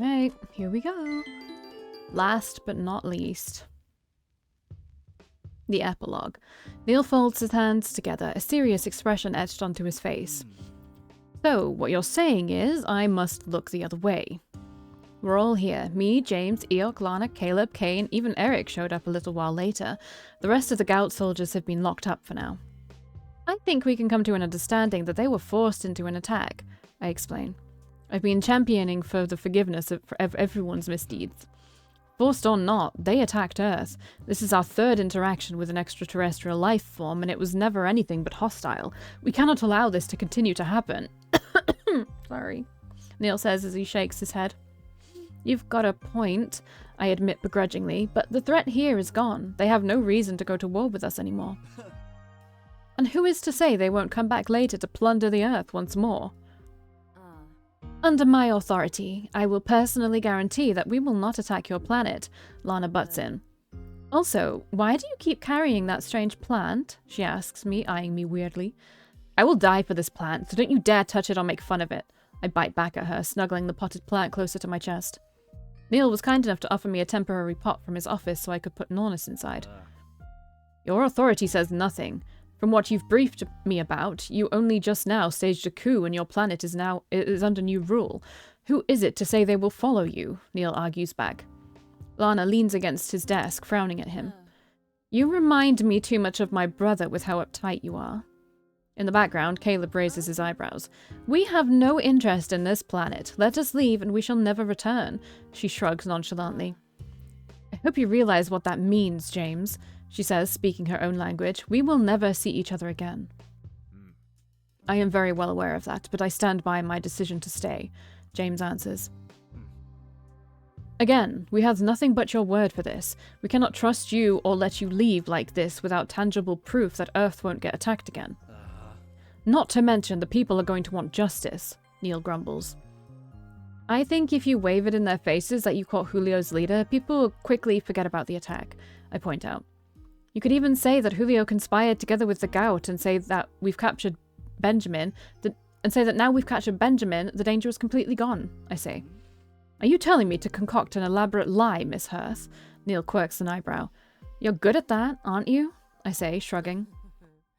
Alright, here we go. Last but not least. The epilogue. Neil folds his hands together, a serious expression etched onto his face. So, what you're saying is, I must look the other way. We're all here. Me, James, Eok, Lana, Caleb, Kane, even Eric showed up a little while later. The rest of the Gout soldiers have been locked up for now. I think we can come to an understanding that they were forced into an attack, I explain. I've been championing for the forgiveness of everyone's misdeeds. Forced or not, they attacked Earth. This is our third interaction with an extraterrestrial life form, and it was never anything but hostile. We cannot allow this to continue to happen. Sorry, Neil says as he shakes his head. You've got a point, I admit begrudgingly, but the threat here is gone. They have no reason to go to war with us anymore. And who is to say they won't come back later to plunder the Earth once more? Under my authority, I will personally guarantee that we will not attack your planet, Lana butts in. Also, why do you keep carrying that strange plant? She asks me, eyeing me weirdly. I will die for this plant, so don't you dare touch it or make fun of it. I bite back at her, snuggling the potted plant closer to my chest. Neil was kind enough to offer me a temporary pot from his office so I could put Nornis inside. Your authority says nothing. From what you've briefed me about, you only just now staged a coup and your planet is under new rule. Who is it to say they will follow you? Neil argues back. Lana leans against his desk, frowning at him. You remind me too much of my brother with how uptight you are. In the background, Caleb raises his eyebrows. We have no interest in this planet. Let us leave and we shall never return. She shrugs nonchalantly. I hope you realize what that means, James. She says, speaking her own language. We will never see each other again. I am very well aware of that, but I stand by my decision to stay, James answers. Again, we have nothing but your word for this. We cannot trust you or let you leave like this without tangible proof that Earth won't get attacked again. Not to mention the people are going to want justice, Neil grumbles. I think if you wave it in their faces that you caught Julio's leader, people will quickly forget about the attack, I point out. You could even say that Julio conspired together with the Gout and say that we've captured Benjamin, the danger is completely gone, I say. Are you telling me to concoct an elaborate lie, Miss Hearth? Neil quirks an eyebrow. You're good at that, aren't you? I say, shrugging.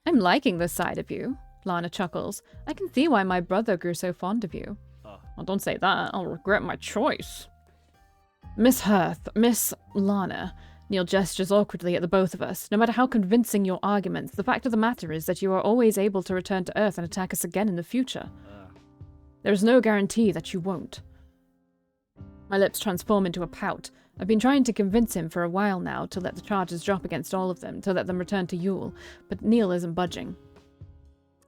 I'm liking this side of you, Lana chuckles. I can see why my brother grew so fond of you. Well, don't say that, I'll regret my choice. Miss Hearth, Miss Lana, Neil gestures awkwardly at the both of us. No matter how convincing your arguments, the fact of the matter is that you are always able to return to Earth and attack us again in the future. There is no guarantee that you won't. My lips transform into a pout. I've been trying to convince him for a while now to let the charges drop against all of them, to let them return to Yule, but Neil isn't budging.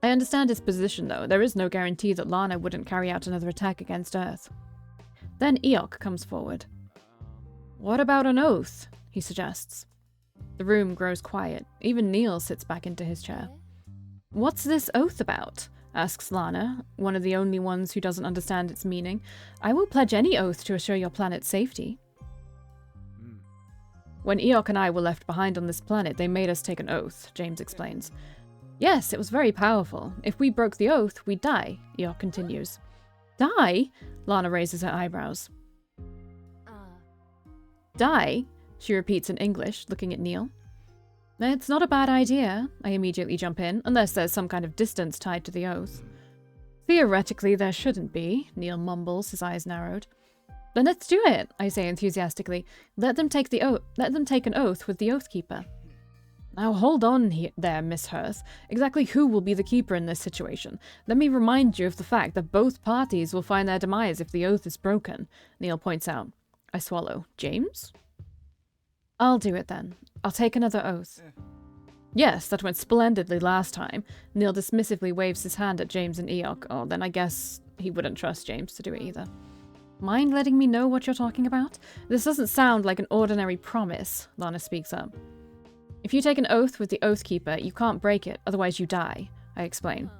I understand his position, though. There is no guarantee that Lana wouldn't carry out another attack against Earth. Then Eok comes forward. What about an oath? He suggests. The room grows quiet. Even Neil sits back into his chair. What's this oath about? Asks Lana, one of the only ones who doesn't understand its meaning. I will pledge any oath to assure your planet's safety. When Eok and I were left behind on this planet, they made us take an oath, James explains. Yes, it was very powerful. If we broke the oath, we'd die, Eok continues. Die? Lana raises her eyebrows. Die? She repeats in English, looking at Neil. It's not a bad idea, I immediately jump in, unless there's some kind of distance tied to the oath. Theoretically, there shouldn't be, Neil mumbles, his eyes narrowed. Then let's do it, I say enthusiastically. Let them take an oath with the Oathkeeper. Now hold on there, Miss Hearth. Exactly who will be the keeper in this situation? Let me remind you of the fact that both parties will find their demise if the oath is broken, Neil points out. I swallow. James? I'll do it then. I'll take another oath. Yes, that went splendidly last time. Neil dismissively waves his hand at James and Eok. Oh, then I guess he wouldn't trust James to do it either. Mind letting me know what you're talking about? This doesn't sound like an ordinary promise, Lana speaks up. If you take an oath with the Oathkeeper, you can't break it, otherwise you die, I explain.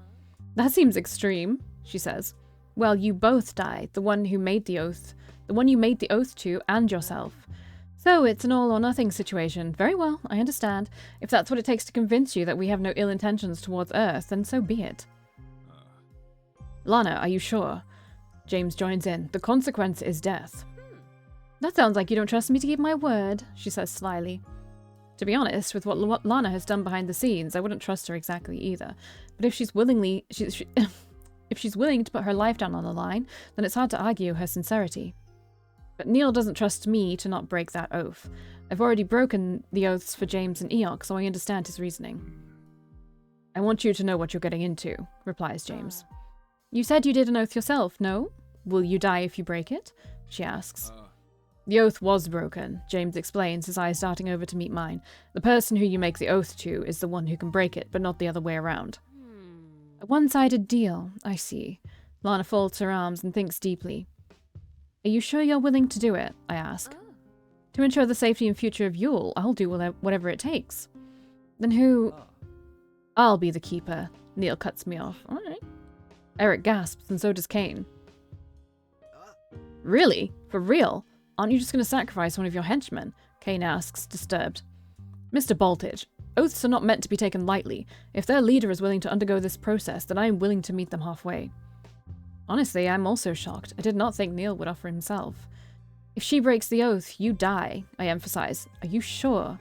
That seems extreme, she says. Well, you both die, the one you made the oath to, and yourself. So it's an all or nothing situation. Very well, I understand. If that's what it takes to convince you that we have no ill intentions towards Earth, then so be it. Lana, are you sure? James joins in. The consequence is death. That sounds like you don't trust me to keep my word, she says slyly. To be honest, with what Lana has done behind the scenes, I wouldn't trust her exactly either. But if she's willing to put her life down on the line, then it's hard to argue her sincerity. But Neil doesn't trust me to not break that oath. I've already broken the oaths for James and Eok, so I understand his reasoning. I want you to know what you're getting into, replies James. You said you did an oath yourself, no? Will you die if you break it? She asks. The oath was broken, James explains, his eyes darting over to meet mine. The person who you make the oath to is the one who can break it, but not the other way around. A one-sided deal, I see. Lana folds her arms and thinks deeply. Are you sure you're willing to do it? I ask. To ensure the safety and future of Yule, I'll do whatever it takes. Then who... I'll be the keeper. Neil cuts me off. All right. Eric gasps, and so does Kane. Really? For real? Aren't you just going to sacrifice one of your henchmen? Kane asks, disturbed. Mr. Boltage, oaths are not meant to be taken lightly. If their leader is willing to undergo this process, then I am willing to meet them halfway. Honestly, I'm also shocked. I did not think Neil would offer himself. If she breaks the oath, you die, I emphasize. Are you sure?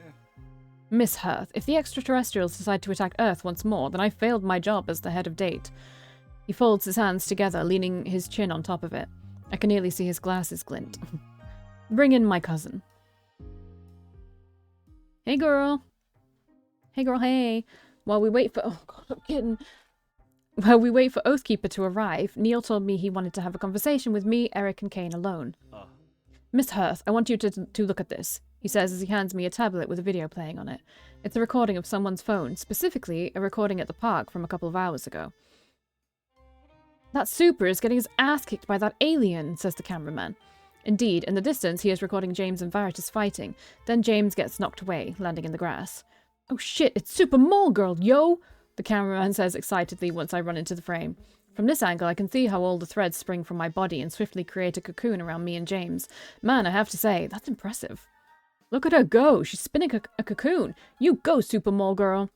Miss Hearth, if the extraterrestrials decide to attack Earth once more, then I failed my job as the head of Date. He folds his hands together, leaning his chin on top of it. I can nearly see his glasses glint. Bring in my cousin. Hey, girl. Hey, girl, hey. While we wait for... Oh, God, I'm kidding. While we wait for Oathkeeper to arrive, Neil told me he wanted to have a conversation with me, Eric, and Kane alone. Miss Hearth, I want you to look at this, he says as he hands me a tablet with a video playing on it. It's a recording of someone's phone, specifically a recording at the park from a couple of hours ago. That super is getting his ass kicked by that alien, says the cameraman. Indeed, in the distance he is recording James and Veritas fighting. Then James gets knocked away, landing in the grass. Oh shit, it's Super Mole Girl, yo! The cameraman says excitedly once I run into the frame. From this angle, I can see how all the threads spring from my body and swiftly create a cocoon around me and James. Man, I have to say, that's impressive. Look at her go! She's spinning a cocoon! You go, Super Mole Girl!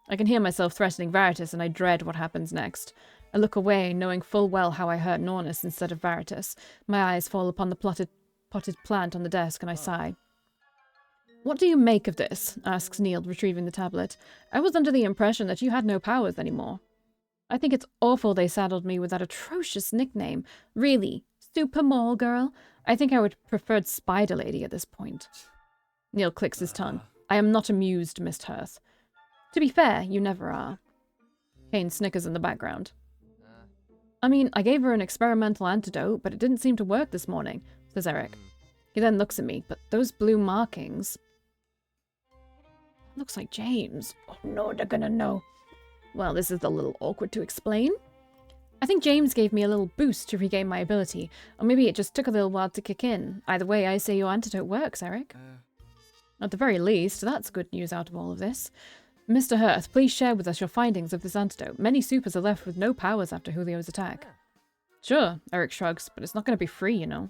I can hear myself threatening Veritas, and I dread what happens next. I look away, knowing full well how I hurt Nornis instead of Veritas. My eyes fall upon the potted plant on the desk, and I sigh. What do you make of this? Asks Neil, retrieving the tablet. I was under the impression that you had no powers anymore. I think it's awful they saddled me with that atrocious nickname. Really? Super Mole Girl? I think I would have preferred Spider Lady at this point. Neil clicks his tongue. I am not amused, Miss Hearth. To be fair, you never are. Kane snickers in the background. I mean, I gave her an experimental antidote, but it didn't seem to work this morning, says Eric. He then looks at me, but those blue markings... Looks like James. Oh no, they're gonna know. Well, this is a little awkward to explain. I think James gave me a little boost to regain my ability, or maybe it just took a little while to kick in. Either way, I say your antidote works, Eric. At the very least, that's good news out of all of this. Mr. Hearth, please share with us your findings of this antidote. Many supers are left with no powers after Julio's attack. Sure, Eric shrugs, but it's not going to be free, you know.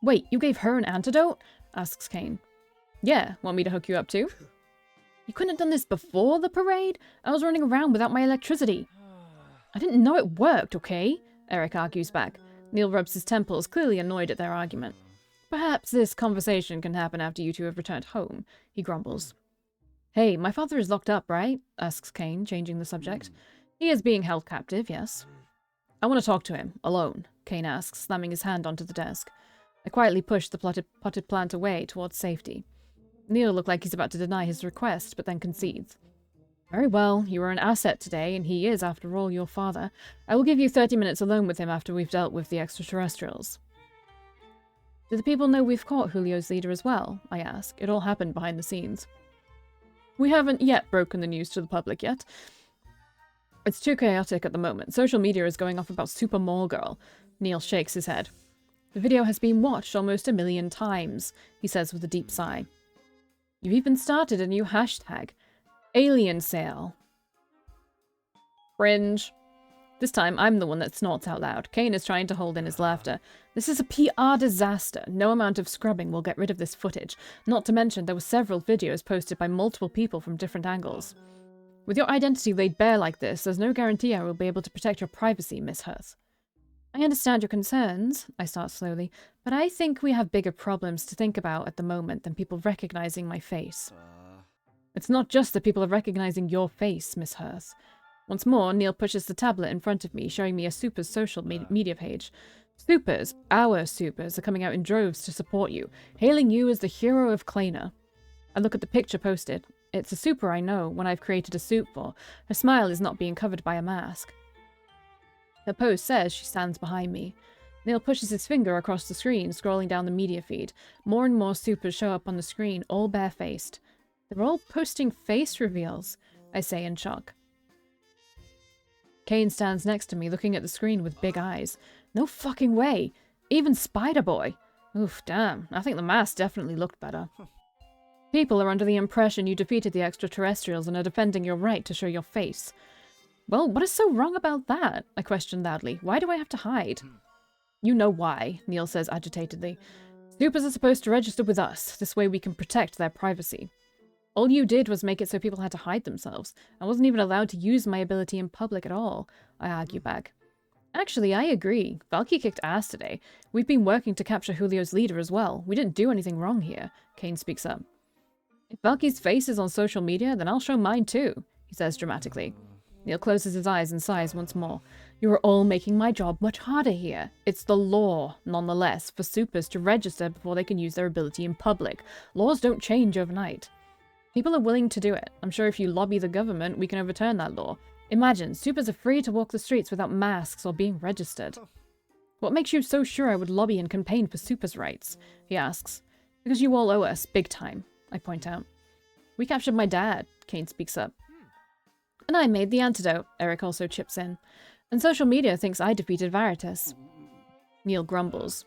Wait, you gave her an antidote? Asks Kane. Yeah, want me to hook you up too? You couldn't have done this before the parade? I was running around without my electricity. I didn't know it worked, okay? Eric argues back. Neil rubs his temples, clearly annoyed at their argument. Perhaps this conversation can happen after you two have returned home, he grumbles. Hey, my father is locked up, right? Asks Kane, changing the subject. He is being held captive, yes. I want to talk to him, alone, Kane asks, slamming his hand onto the desk. I quietly push the potted plant away towards safety. Neil looked like he's about to deny his request, but then concedes. Very well, you are an asset today, and he is, after all, your father. I will give you 30 minutes alone with him after we've dealt with the extraterrestrials. Do the people know we've caught Julio's leader as well? I ask. It all happened behind the scenes. We haven't yet broken the news to the public yet. It's too chaotic at the moment. Social media is going off about Super Mole Girl. Neil shakes his head. The video has been watched almost 1 million times, he says with a deep sigh. You've even started a new hashtag. Alien Sale. Cringe. This time, I'm the one that snorts out loud. Kane is trying to hold in his laughter. This is a PR disaster. No amount of scrubbing will get rid of this footage. Not to mention, there were several videos posted by multiple people from different angles. With your identity laid bare like this, there's no guarantee I will be able to protect your privacy, Miss Hearth. I understand your concerns, I start slowly, but I think we have bigger problems to think about at the moment than people recognizing my face. It's not just that people are recognizing your face, Miss Hearth. Once more, Neil pushes the tablet in front of me, showing me a Super's social media page. Supers, our Supers, are coming out in droves to support you, hailing you as the hero of Kleiner. I look at the picture posted. It's a Super I know, one I've created a suit for. Her smile is not being covered by a mask. Her pose says she stands behind me. Neil pushes his finger across the screen, scrolling down the media feed. More and more Supers show up on the screen, all barefaced. They're all posting face reveals, I say in shock. Kane stands next to me, looking at the screen with big eyes. No fucking way! Even Spider-Boy! Oof, damn. I think the mask definitely looked better. People are under the impression you defeated the extraterrestrials and are defending your right to show your face. Well, what is so wrong about that? I question loudly. Why do I have to hide? You know why, Neil says agitatedly. Supers are supposed to register with us. This way we can protect their privacy. All you did was make it so people had to hide themselves. I wasn't even allowed to use my ability in public at all, I argue back. Actually, I agree. Valkii kicked ass today. We've been working to capture Julio's leader as well. We didn't do anything wrong here, Kane speaks up. If Valkyie's face is on social media, then I'll show mine too, he says dramatically. Neil closes his eyes and sighs once more. You are all making my job much harder here. It's the law, nonetheless, for Supers to register before they can use their ability in public. Laws don't change overnight. People are willing to do it. I'm sure if you lobby the government, we can overturn that law. Imagine, Supers are free to walk the streets without masks or being registered. What makes you so sure I would lobby and campaign for Supers' rights? He asks. Because you all owe us, big time, I point out. We captured my dad, Kane speaks up. And I made the antidote, Eric also chips in. And social media thinks I defeated Veritas. Neil grumbles.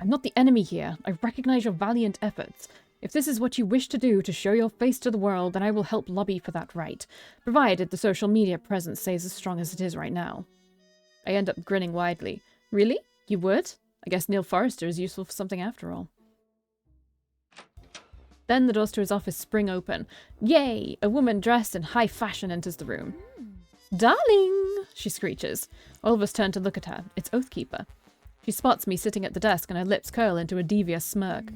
I'm not the enemy here. I recognize your valiant efforts. If this is what you wish to do to show your face to the world, then I will help lobby for that right, provided the social media presence stays as strong as it is right now. I end up grinning widely. Really? You would? I guess Neil Forrester is useful for something after all. Then the doors to his office spring open. Yay! A woman dressed in high fashion enters the room. Darling! She screeches. All of us turn to look at her. It's Oathkeeper. She spots me sitting at the desk and her lips curl into a devious smirk.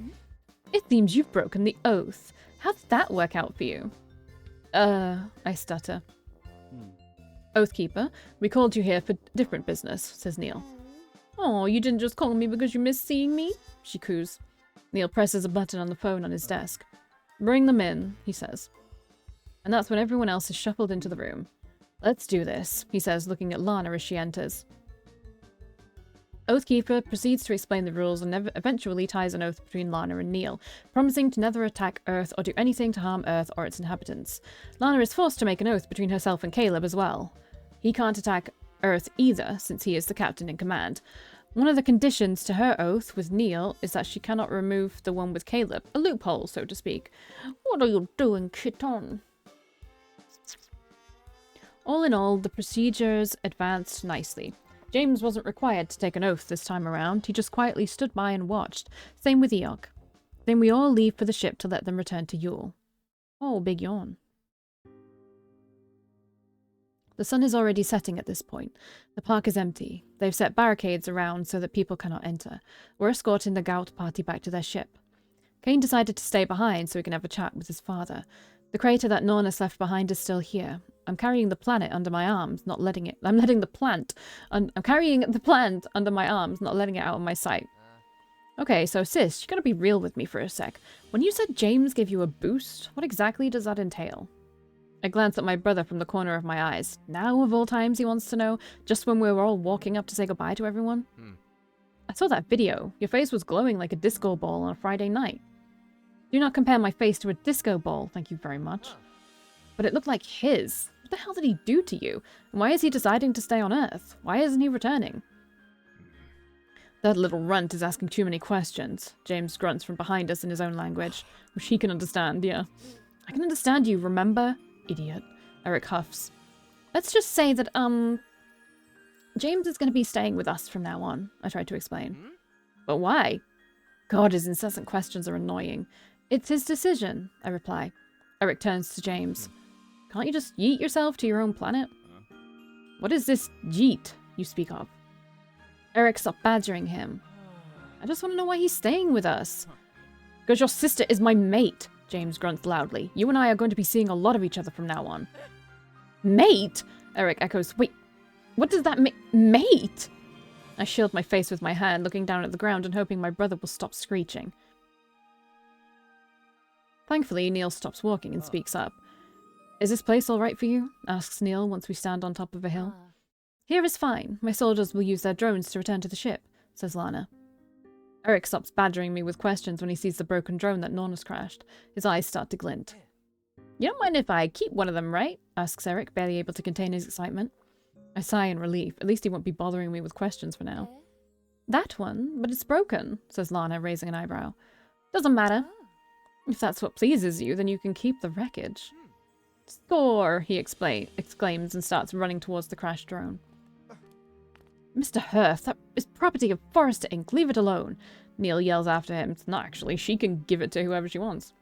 It seems you've broken the oath. How did that work out for you? I stutter. Oathkeeper, we called you here for different business, says Neil. Oh, you didn't just call me because you missed seeing me? She coos. Neil presses a button on the phone on his desk. Bring them in, he says. And that's when everyone else is shuffled into the room. Let's do this, he says, looking at Lana as she enters. Oathkeeper proceeds to explain the rules and eventually ties an oath between Lana and Neil, promising to never attack Earth or do anything to harm Earth or its inhabitants. Lana is forced to make an oath between herself and Caleb as well. He can't attack Earth either, since he is the captain in command. One of the conditions to her oath with Neil is that she cannot remove the one with Caleb, a loophole, so to speak. What are you doing, Kiton? All in all, the procedures advanced nicely. James wasn't required to take an oath this time around, he just quietly stood by and watched. Same with Eok. Then we all leave for the ship to let them return to Yule. Oh, big yawn. The sun is already setting at this point. The park is empty. They've set barricades around so that people cannot enter. We're escorting the Gout party back to their ship. Kane decided to stay behind so he can have a chat with his father. The crater that Nornus left behind is still here. I'm carrying the planet under my arms, not letting it... I'm carrying the plant under my arms, not letting it out of my sight. Okay, so sis, you gotta be real with me for a sec. When you said James gave you a boost, what exactly does that entail? I glance at my brother from the corner of my eyes. Now, of all times, he wants to know, just when we were all walking up to say goodbye to everyone. I saw that video. Your face was glowing like a disco ball on a Friday night. Do not compare my face to a disco ball, thank you very much. But it looked like his. What the hell did he do to you? And why is he deciding to stay on Earth? Why isn't he returning? That little runt is asking too many questions. James grunts from behind us in his own language, which he can understand, yeah. I can understand you, remember? Idiot. Eric huffs. Let's just say that, James is going to be staying with us from now on, I tried to explain. But why? God, his incessant questions are annoying. It's his decision, I reply. Eric turns to James. Can't you just yeet yourself to your own planet? What is this yeet you speak of? Eric, stop badgering him. I just want to know why he's staying with us. Because your sister is my mate, James grunts loudly. You and I are going to be seeing a lot of each other from now on. Mate? Eric echoes. Wait, what does that mean? Mate? I shield my face with my hand, looking down at the ground and hoping my brother will stop screeching. Thankfully, Neil stops walking and speaks up. Is this place all right for you? Asks Neil once we stand on top of a hill. Here is fine. My soldiers will use their drones to return to the ship, says Lana. Eric stops badgering me with questions when he sees the broken drone that Norna's crashed. His eyes start to glint. You don't mind if I keep one of them, right? Asks Eric, barely able to contain his excitement. I sigh in relief. At least he won't be bothering me with questions for now. That one? But it's broken, says Lana, raising an eyebrow. Doesn't matter. If that's what pleases you, then you can keep the wreckage. Score! He exclaims and starts running towards the crashed drone. Mr. Hearth, that is property of Forrester Inc. Leave it alone. Neil yells after him. It's not actually. She can give it to whoever she wants.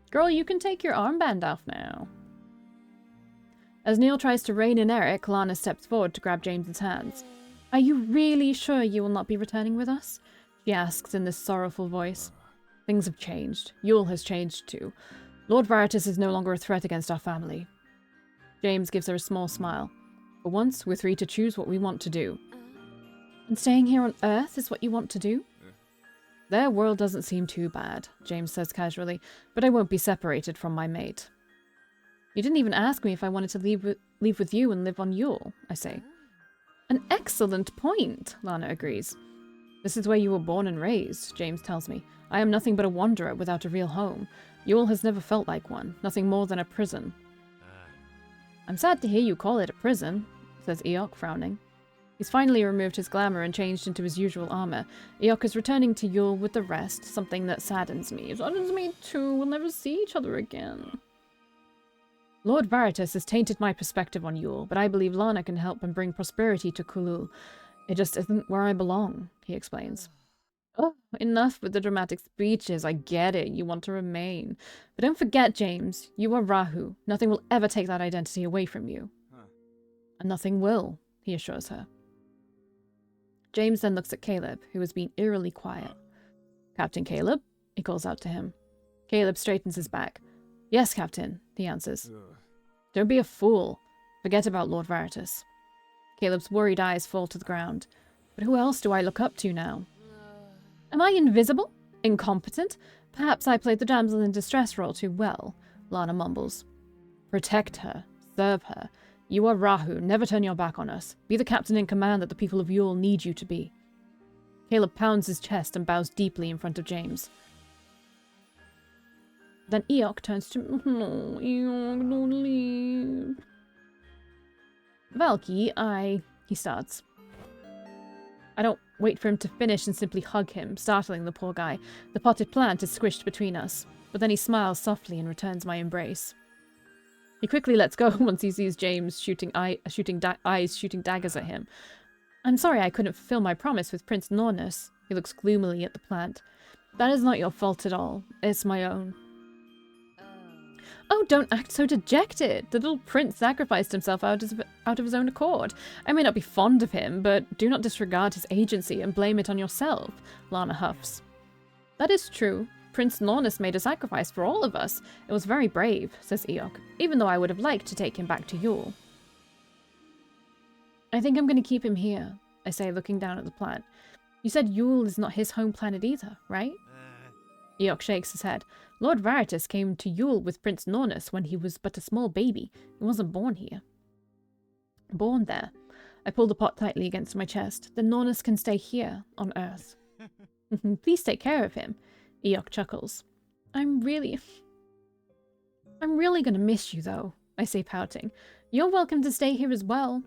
Girl, you can take your armband off now. As Neil tries to rein in Eric, Lana steps forward to grab James's hands. Are you really sure you will not be returning with us? She asks in this sorrowful voice. Things have changed. Yule has changed too. Lord Veritas is no longer a threat against our family. James gives her a small smile. For once, we're free to choose what we want to do. And staying here on Earth is what you want to do? Their world doesn't seem too bad, James says casually, but I won't be separated from my mate. You didn't even ask me if I wanted to leave with you and live on Yule, I say. An excellent point, Lana agrees. This is where you were born and raised, James tells me. I am nothing but a wanderer without a real home. Yule has never felt like one, nothing more than a prison. I'm sad to hear you call it a prison, says Eok, frowning. He's finally removed his glamour and changed into his usual armor. Eok is returning to Yule with the rest, something that saddens me. It saddens me too. We'll never see each other again. Lord Veritas has tainted my perspective on Yule, but I believe Lana can help and bring prosperity to Kulul. It just isn't where I belong, he explains. Oh, enough with the dramatic speeches. I get it. You want to remain. But don't forget, James, you are Rahu. Nothing will ever take that identity away from you. And nothing will, he assures her. James then looks at Caleb, who has been eerily quiet. Captain Caleb, he calls out to him. Caleb straightens his back. Yes, Captain, he answers. Don't be a fool. Forget about Lord Veritas. Caleb's worried eyes fall to the ground. But who else do I look up to now? Am I invisible? Incompetent? Perhaps I played the damsel in distress role too well, Lana mumbles. Protect her. Serve her. You are Rahu. Never turn your back on us. Be the captain in command that the people of Yule need you to be. Caleb pounds his chest and bows deeply in front of James. Then Eok turns to... No, Eok, don't leave. Valkii, he starts. I don't wait for him to finish and simply hug him, startling the poor guy. The potted plant is squished between us, but then he smiles softly and returns my embrace. He quickly lets go once he sees James shooting daggers at him. I'm sorry I couldn't fulfill my promise with Prince Nornus. He looks gloomily at the plant. That is not your fault at all. It's my own. Oh, don't act so dejected. The little prince sacrificed himself out of his own accord. I may not be fond of him, but do not disregard his agency and blame it on yourself, Lana huffs. That is true. Prince Nornus made a sacrifice for all of us. It was very brave, says Eok, even though I would have liked to take him back to Yule. I think I'm going to keep him here, I say, looking down at the plant. You said Yule is not his home planet either, right? Eok shakes his head. Lord Veritas came to Yule with Prince Nornus when he was but a small baby. He wasn't born here. Born there. I pull the pot tightly against my chest. Then Nornus can stay here, on Earth. Please take care of him. Eok chuckles. I'm really gonna miss you, though, I say, pouting. You're welcome to stay here as well.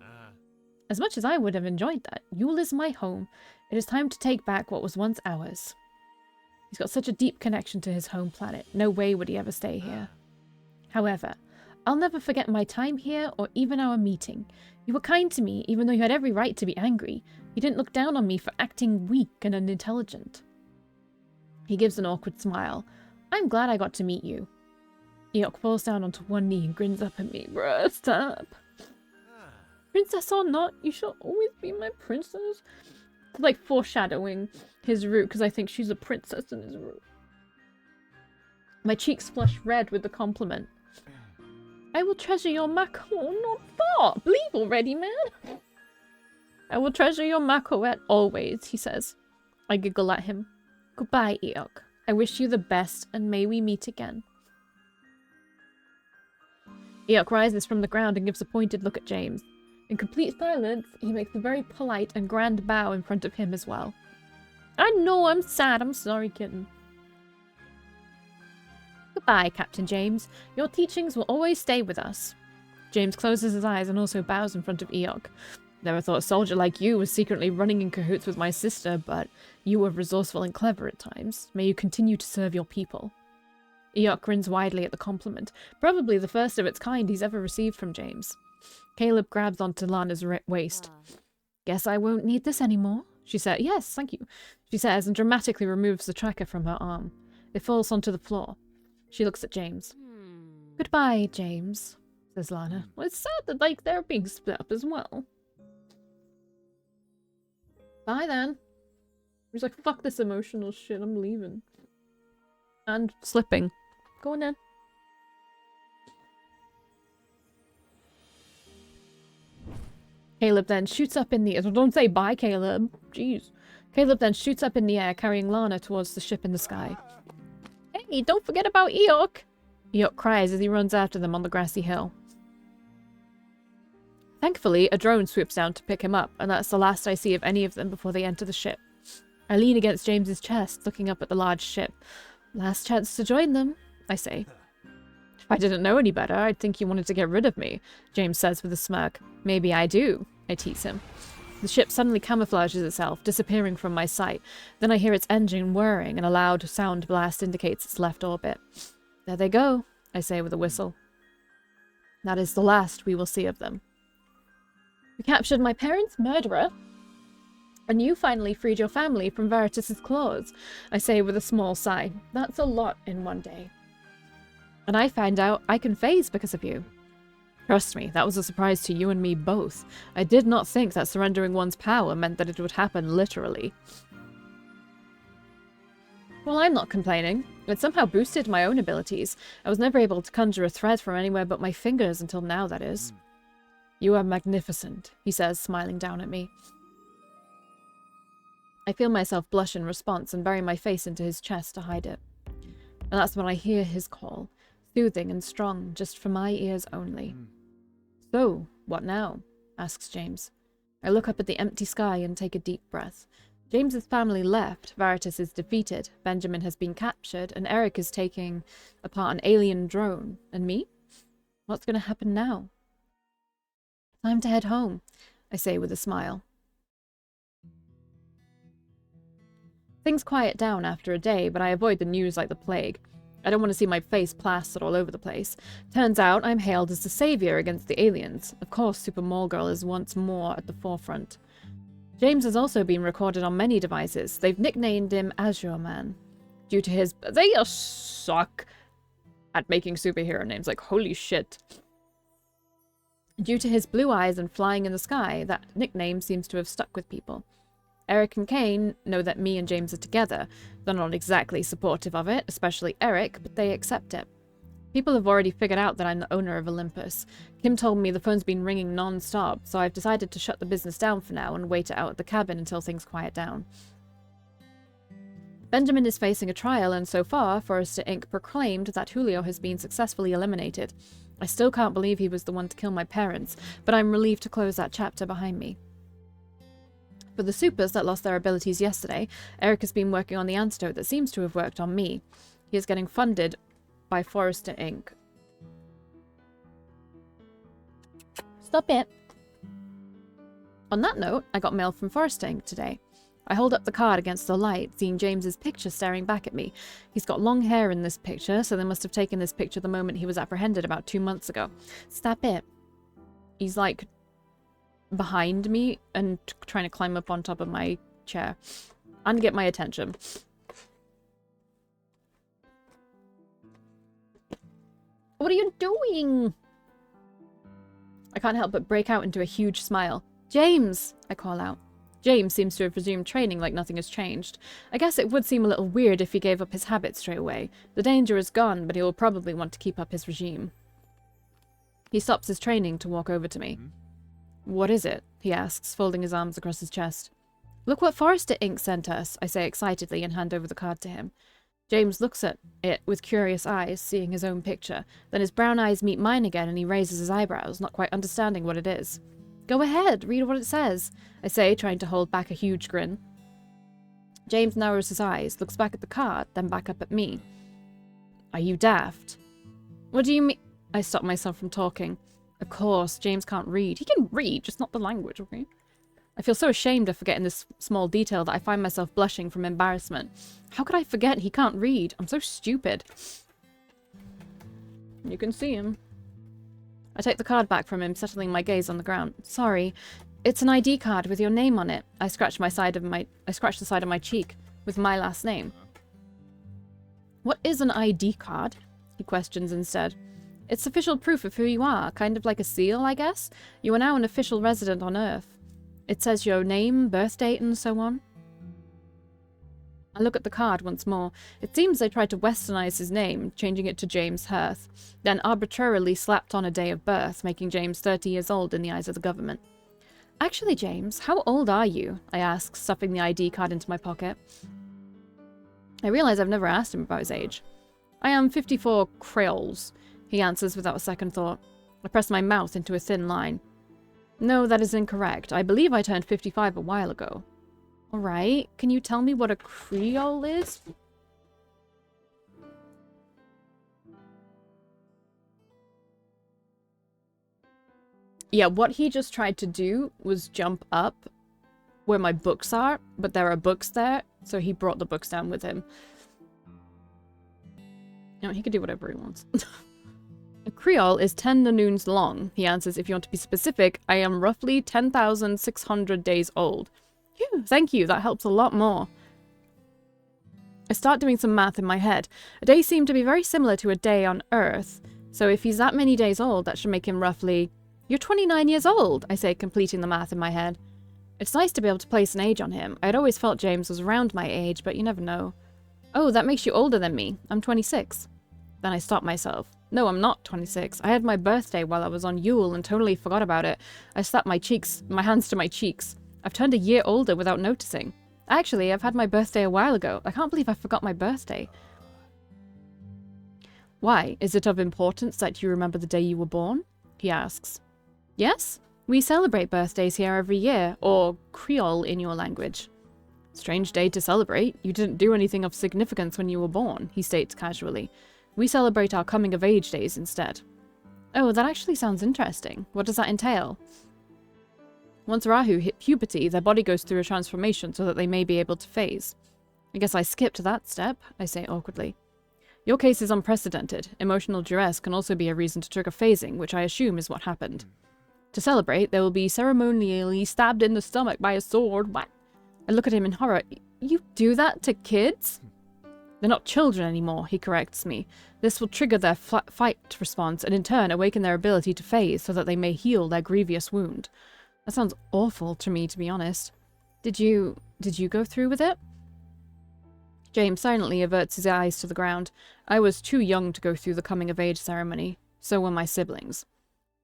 As much as I would have enjoyed that, Yule is my home. It is time to take back what was once ours. He's got such a deep connection to his home planet. No way would he ever stay here. However, I'll never forget my time here or even our meeting. You were kind to me, even though you had every right to be angry. You didn't look down on me for acting weak and unintelligent. He gives an awkward smile. I'm glad I got to meet you. Eok falls down onto one knee and grins up at me. Bruh, stop. Princess or not, you shall always be my princess. like foreshadowing his route because I think she's a princess in his route. My cheeks flush red with the compliment. I will treasure your macaron, not far. Believe already, man. I will treasure your macaret always, he says. I giggle at him. Goodbye, Eok. I wish you the best, and may we meet again. Eok rises from the ground and gives a pointed look at James. In complete silence, he makes a very polite and grand bow in front of him as well. I know I'm sad. I'm sorry, kitten. Goodbye, Captain James. Your teachings will always stay with us. James closes his eyes and also bows in front of Eok. Never thought a soldier like you was secretly running in cahoots with my sister, but you were resourceful and clever at times. May you continue to serve your people. Eok grins widely at the compliment, probably the first of its kind he's ever received from James. Caleb grabs onto Lana's waist. Guess I won't need this anymore, she said. Yes, thank you, she says, and dramatically removes the tracker from her arm. It falls onto the floor. She looks at James. Goodbye, James, says Lana. Well, it's sad that, like, they're being split up as well. Bye, then. He's like, fuck this emotional shit, I'm leaving. And slipping. Go on, then. Caleb then shoots up in the air. Don't say bye, Caleb. Jeez. Caleb then shoots up in the air, carrying Lana towards the ship in the sky. Hey, don't forget about Eok! Eok cries as he runs after them on the grassy hill. Thankfully, a drone swoops down to pick him up, and that's the last I see of any of them before they enter the ship. I lean against James's chest, looking up at the large ship. Last chance to join them, I say. If I didn't know any better, I'd think you wanted to get rid of me, James says with a smirk. Maybe I do, I tease him. The ship suddenly camouflages itself, disappearing from my sight. Then I hear its engine whirring, and a loud sound blast indicates its left orbit. There they go, I say with a whistle. That is the last we will see of them. We captured my parents' murderer, and you finally freed your family from Veritas's claws, I say with a small sigh. That's a lot in one day. And I found out I can phase because of you. Trust me, that was a surprise to you and me both. I did not think that surrendering one's power meant that it would happen literally. Well, I'm not complaining. It somehow boosted my own abilities. I was never able to conjure a thread from anywhere but my fingers until now, that is. You are magnificent, he says, smiling down at me. I feel myself blush in response and bury my face into his chest to hide it. And that's when I hear his call, soothing and strong, just for my ears only. So, what now? Asks James. I look up at the empty sky and take a deep breath. James's family left, Veritas is defeated, Benjamin has been captured, and Eric is taking apart an alien drone. And me? What's going to happen now? Time to head home, I say with a smile. Things quiet down after a day, but I avoid the news like the plague. I don't want to see my face plastered all over the place. Turns out I'm hailed as the savior against the aliens. Of course, Super Mole Girl is once more at the forefront. James has also been recorded on many devices. They've nicknamed him Azure Man. Due to his... They suck at making superhero names. Like, holy shit. Due to his blue eyes and flying in the sky, that nickname seems to have stuck with people. Eric and Kane know that me and James are together. They're not exactly supportive of it, especially Eric, but they accept it. People have already figured out that I'm the owner of Olympus. Kim told me the phone's been ringing non-stop, so I've decided to shut the business down for now and wait it out at the cabin until things quiet down. Benjamin is facing a trial, and so far, Forrester Inc. proclaimed that Julio has been successfully eliminated. I still can't believe he was the one to kill my parents, but I'm relieved to close that chapter behind me. For the supers that lost their abilities yesterday, Eric has been working on the antidote that seems to have worked on me. He is getting funded by Forrester Inc. Stop it. On that note, I got mail from Forrester Inc. today. I hold up the card against the light, seeing James's picture staring back at me. He's got long hair in this picture, so they must have taken this picture the moment he was apprehended about 2 months ago. Stop it. He's like behind me and trying to climb up on top of my chair and get my attention. What are you doing? I can't help but break out into a huge smile. James, I call out. James seems to have resumed training like nothing has changed. I guess it would seem a little weird if he gave up his habit straight away. The danger is gone, but he will probably want to keep up his regime. He stops his training to walk over to me. What is it? He asks, folding his arms across his chest. Look what Forrester Inc. sent us, I say excitedly and hand over the card to him. James looks at it with curious eyes, seeing his own picture. Then his brown eyes meet mine again and he raises his eyebrows, not quite understanding what it is. Go ahead, read what it says, I say, trying to hold back a huge grin. James narrows his eyes, looks back at the card, then back up at me. Are you daft? What do you mean? I stop myself from talking. Of course, James can't read. He can read, just not the language, okay? I feel so ashamed of forgetting this small detail that I find myself blushing from embarrassment. How could I forget he can't read? I'm so stupid. You can see him. I take the card back from him, settling my gaze on the ground. Sorry. It's an ID card with your name on it. I scratch the side of my cheek with my last name. What is an ID card? He questions instead. It's official proof of who you are, kind of like a seal, I guess. You are now an official resident on Earth. It says your name, birth date, and so on. I look at the card once more. It seems they tried to westernize his name, changing it to James Hearth, then arbitrarily slapped on a day of birth, making James 30 years old in the eyes of the government. Actually, James, how old are you? I ask, stuffing the ID card into my pocket. I realize I've never asked him about his age. I am 54 creoles, he answers without a second thought. I press my mouth into a thin line. No, that is incorrect. I believe I turned 55 a while ago. Alright, can you tell me what a creole is? Yeah, what he just tried to do was jump up where my books are, but there are books there, so he brought the books down with him. You know, he could do whatever he wants. A creole is 10 noons long, he answers. If you want to be specific, I am roughly 10,600 days old. Phew, thank you, that helps a lot more. I start doing some math in my head. A day seemed to be very similar to a day on Earth, so if he's that many days old, that should make him roughly... You're 29 years old, I say, completing the math in my head. It's nice to be able to place an age on him. I'd always felt James was around my age, but you never know. Oh, that makes you older than me. I'm 26. Then I stop myself. No, I'm not 26. I had my birthday while I was on Yule and totally forgot about it. I slapped my hands to my cheeks. I've turned a year older without noticing. Actually, I've had my birthday a while ago. I can't believe I forgot my birthday. Why? Is it of importance that you remember the day you were born? He asks. Yes? We celebrate birthdays here every year, or Creole in your language. Strange day to celebrate. You didn't do anything of significance when you were born, he states casually. We celebrate our coming-of-age days instead. Oh, that actually sounds interesting. What does that entail? Once Rahu hit puberty, their body goes through a transformation so that they may be able to phase. I guess I skipped that step, I say awkwardly. Your case is unprecedented. Emotional duress can also be a reason to trigger phasing, which I assume is what happened. To celebrate, they will be ceremonially stabbed in the stomach by a sword. What? I look at him in horror. You do that to kids? They're not children anymore, he corrects me. This will trigger their fight response and in turn awaken their ability to phase so that they may heal their grievous wound. That sounds awful to me, to be honest. Did you go through with it? James silently averts his eyes to the ground. I was too young to go through the coming-of-age ceremony. So were my siblings.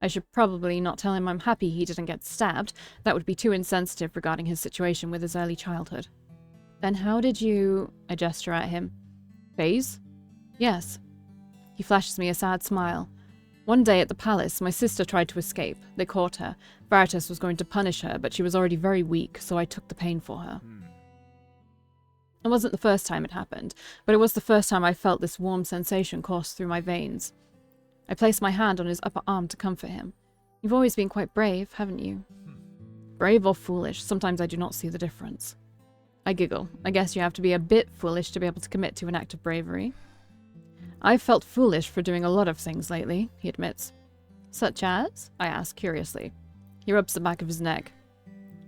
I should probably not tell him I'm happy he didn't get stabbed. That would be too insensitive regarding his situation with his early childhood. Then how did you... I gesture at him. Phase? Yes. He flashes me a sad smile. One day at the palace, my sister tried to escape. They caught her. Veritas was going to punish her, but she was already very weak, so I took the pain for her. It wasn't the first time it happened, but it was the first time I felt this warm sensation course through my veins. I placed my hand on his upper arm to comfort him. You've always been quite brave, haven't you? Brave or foolish, sometimes I do not see the difference. I giggle. I guess you have to be a bit foolish to be able to commit to an act of bravery. I've felt foolish for doing a lot of things lately, he admits. Such as? I ask curiously. He rubs the back of his neck.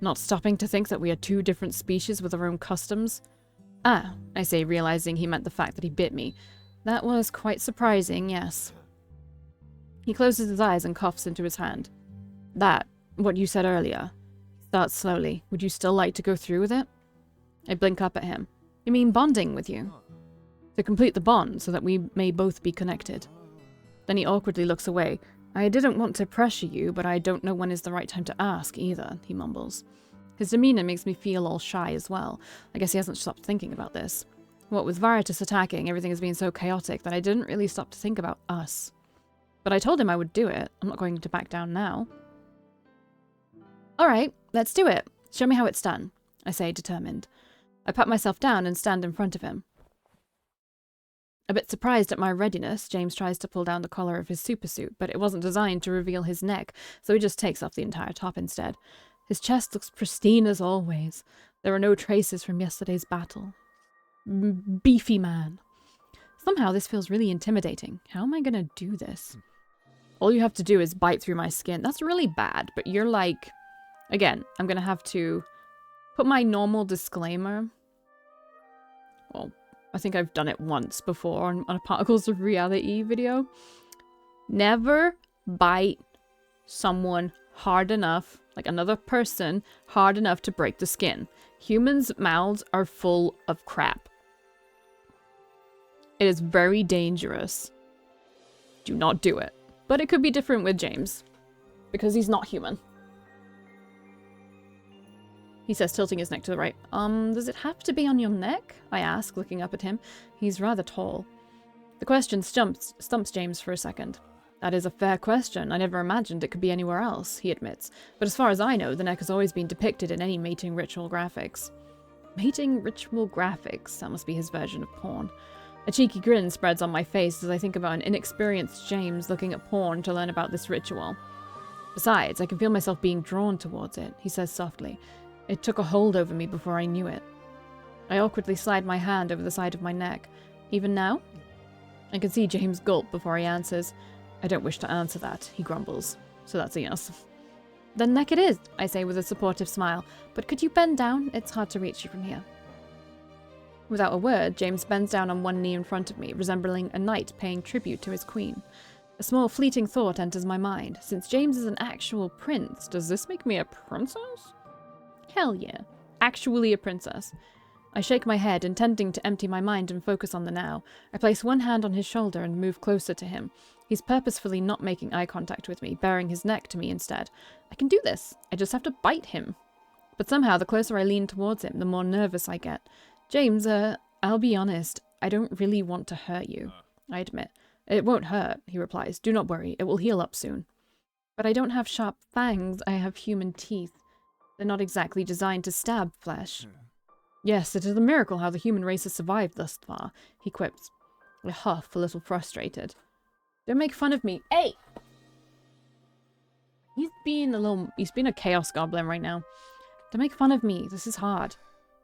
Not stopping to think that we are two different species with our own customs. Ah, I say, realizing he meant the fact that he bit me. That was quite surprising, yes. He closes his eyes and coughs into his hand. That, what you said earlier. Starts slowly. Would you still like to go through with it? I blink up at him. You mean bonding with you? To complete the bond so that we may both be connected. Then he awkwardly looks away. I didn't want to pressure you, but I don't know when is the right time to ask either, he mumbles. His demeanor makes me feel all shy as well. I guess he hasn't stopped thinking about this. What with Veritas attacking, everything has been so chaotic that I didn't really stop to think about us. But I told him I would do it. I'm not going to back down now. Alright, let's do it. Show me how it's done, I say, determined. I pat myself down and stand in front of him. A bit surprised at my readiness, James tries to pull down the collar of his supersuit, but it wasn't designed to reveal his neck, so he just takes off the entire top instead. His chest looks pristine as always. There are no traces from yesterday's battle. Beefy man. Somehow this feels really intimidating. How am I gonna do this? All you have to do is bite through my skin. That's really bad, but you're like... Again, I'm gonna have to put my normal disclaimer. Well, I think I've done it once before on a Particles of Reality video. Never bite someone hard enough, like another person, hard enough to break the skin. Humans' mouths are full of crap. It is very dangerous. Do not do it. But it could be different with James, because he's not human. He says, tilting his neck to the right. Does it have to be on your neck? I ask, looking up at him. He's rather tall. The question stumps James for a second. That is a fair question. I never imagined it could be anywhere else, he admits. But as far as I know, the neck has always been depicted in any mating ritual graphics. Mating ritual graphics? That must be his version of porn. A cheeky grin spreads on my face as I think about an inexperienced James looking at porn to learn about this ritual. Besides, I can feel myself being drawn towards it, he says softly. It took a hold over me before I knew it. I awkwardly slide my hand over the side of my neck. Even now? I can see James gulp before he answers. I don't wish to answer that, he grumbles. So that's a yes. Then neck it is, I say with a supportive smile. But could you bend down? It's hard to reach you from here. Without a word, James bends down on one knee in front of me, resembling a knight paying tribute to his queen. A small fleeting thought enters my mind. Since James is an actual prince, does this make me a princess? Hell yeah. Actually a princess. I shake my head, intending to empty my mind and focus on the now. I place one hand on his shoulder and move closer to him. He's purposefully not making eye contact with me, baring his neck to me instead. I can do this. I just have to bite him. But somehow, the closer I lean towards him, the more nervous I get. James, I'll be honest. I don't really want to hurt you, I admit. It won't hurt, he replies. Do not worry. It will heal up soon. But I don't have sharp fangs. I have human teeth. They're not exactly designed to stab flesh. Yes, it is a miracle how the human race has survived thus far, he quips. I huff, a little frustrated. Don't make fun of me. Hey! He's being a chaos goblin right now. Don't make fun of me. This is hard.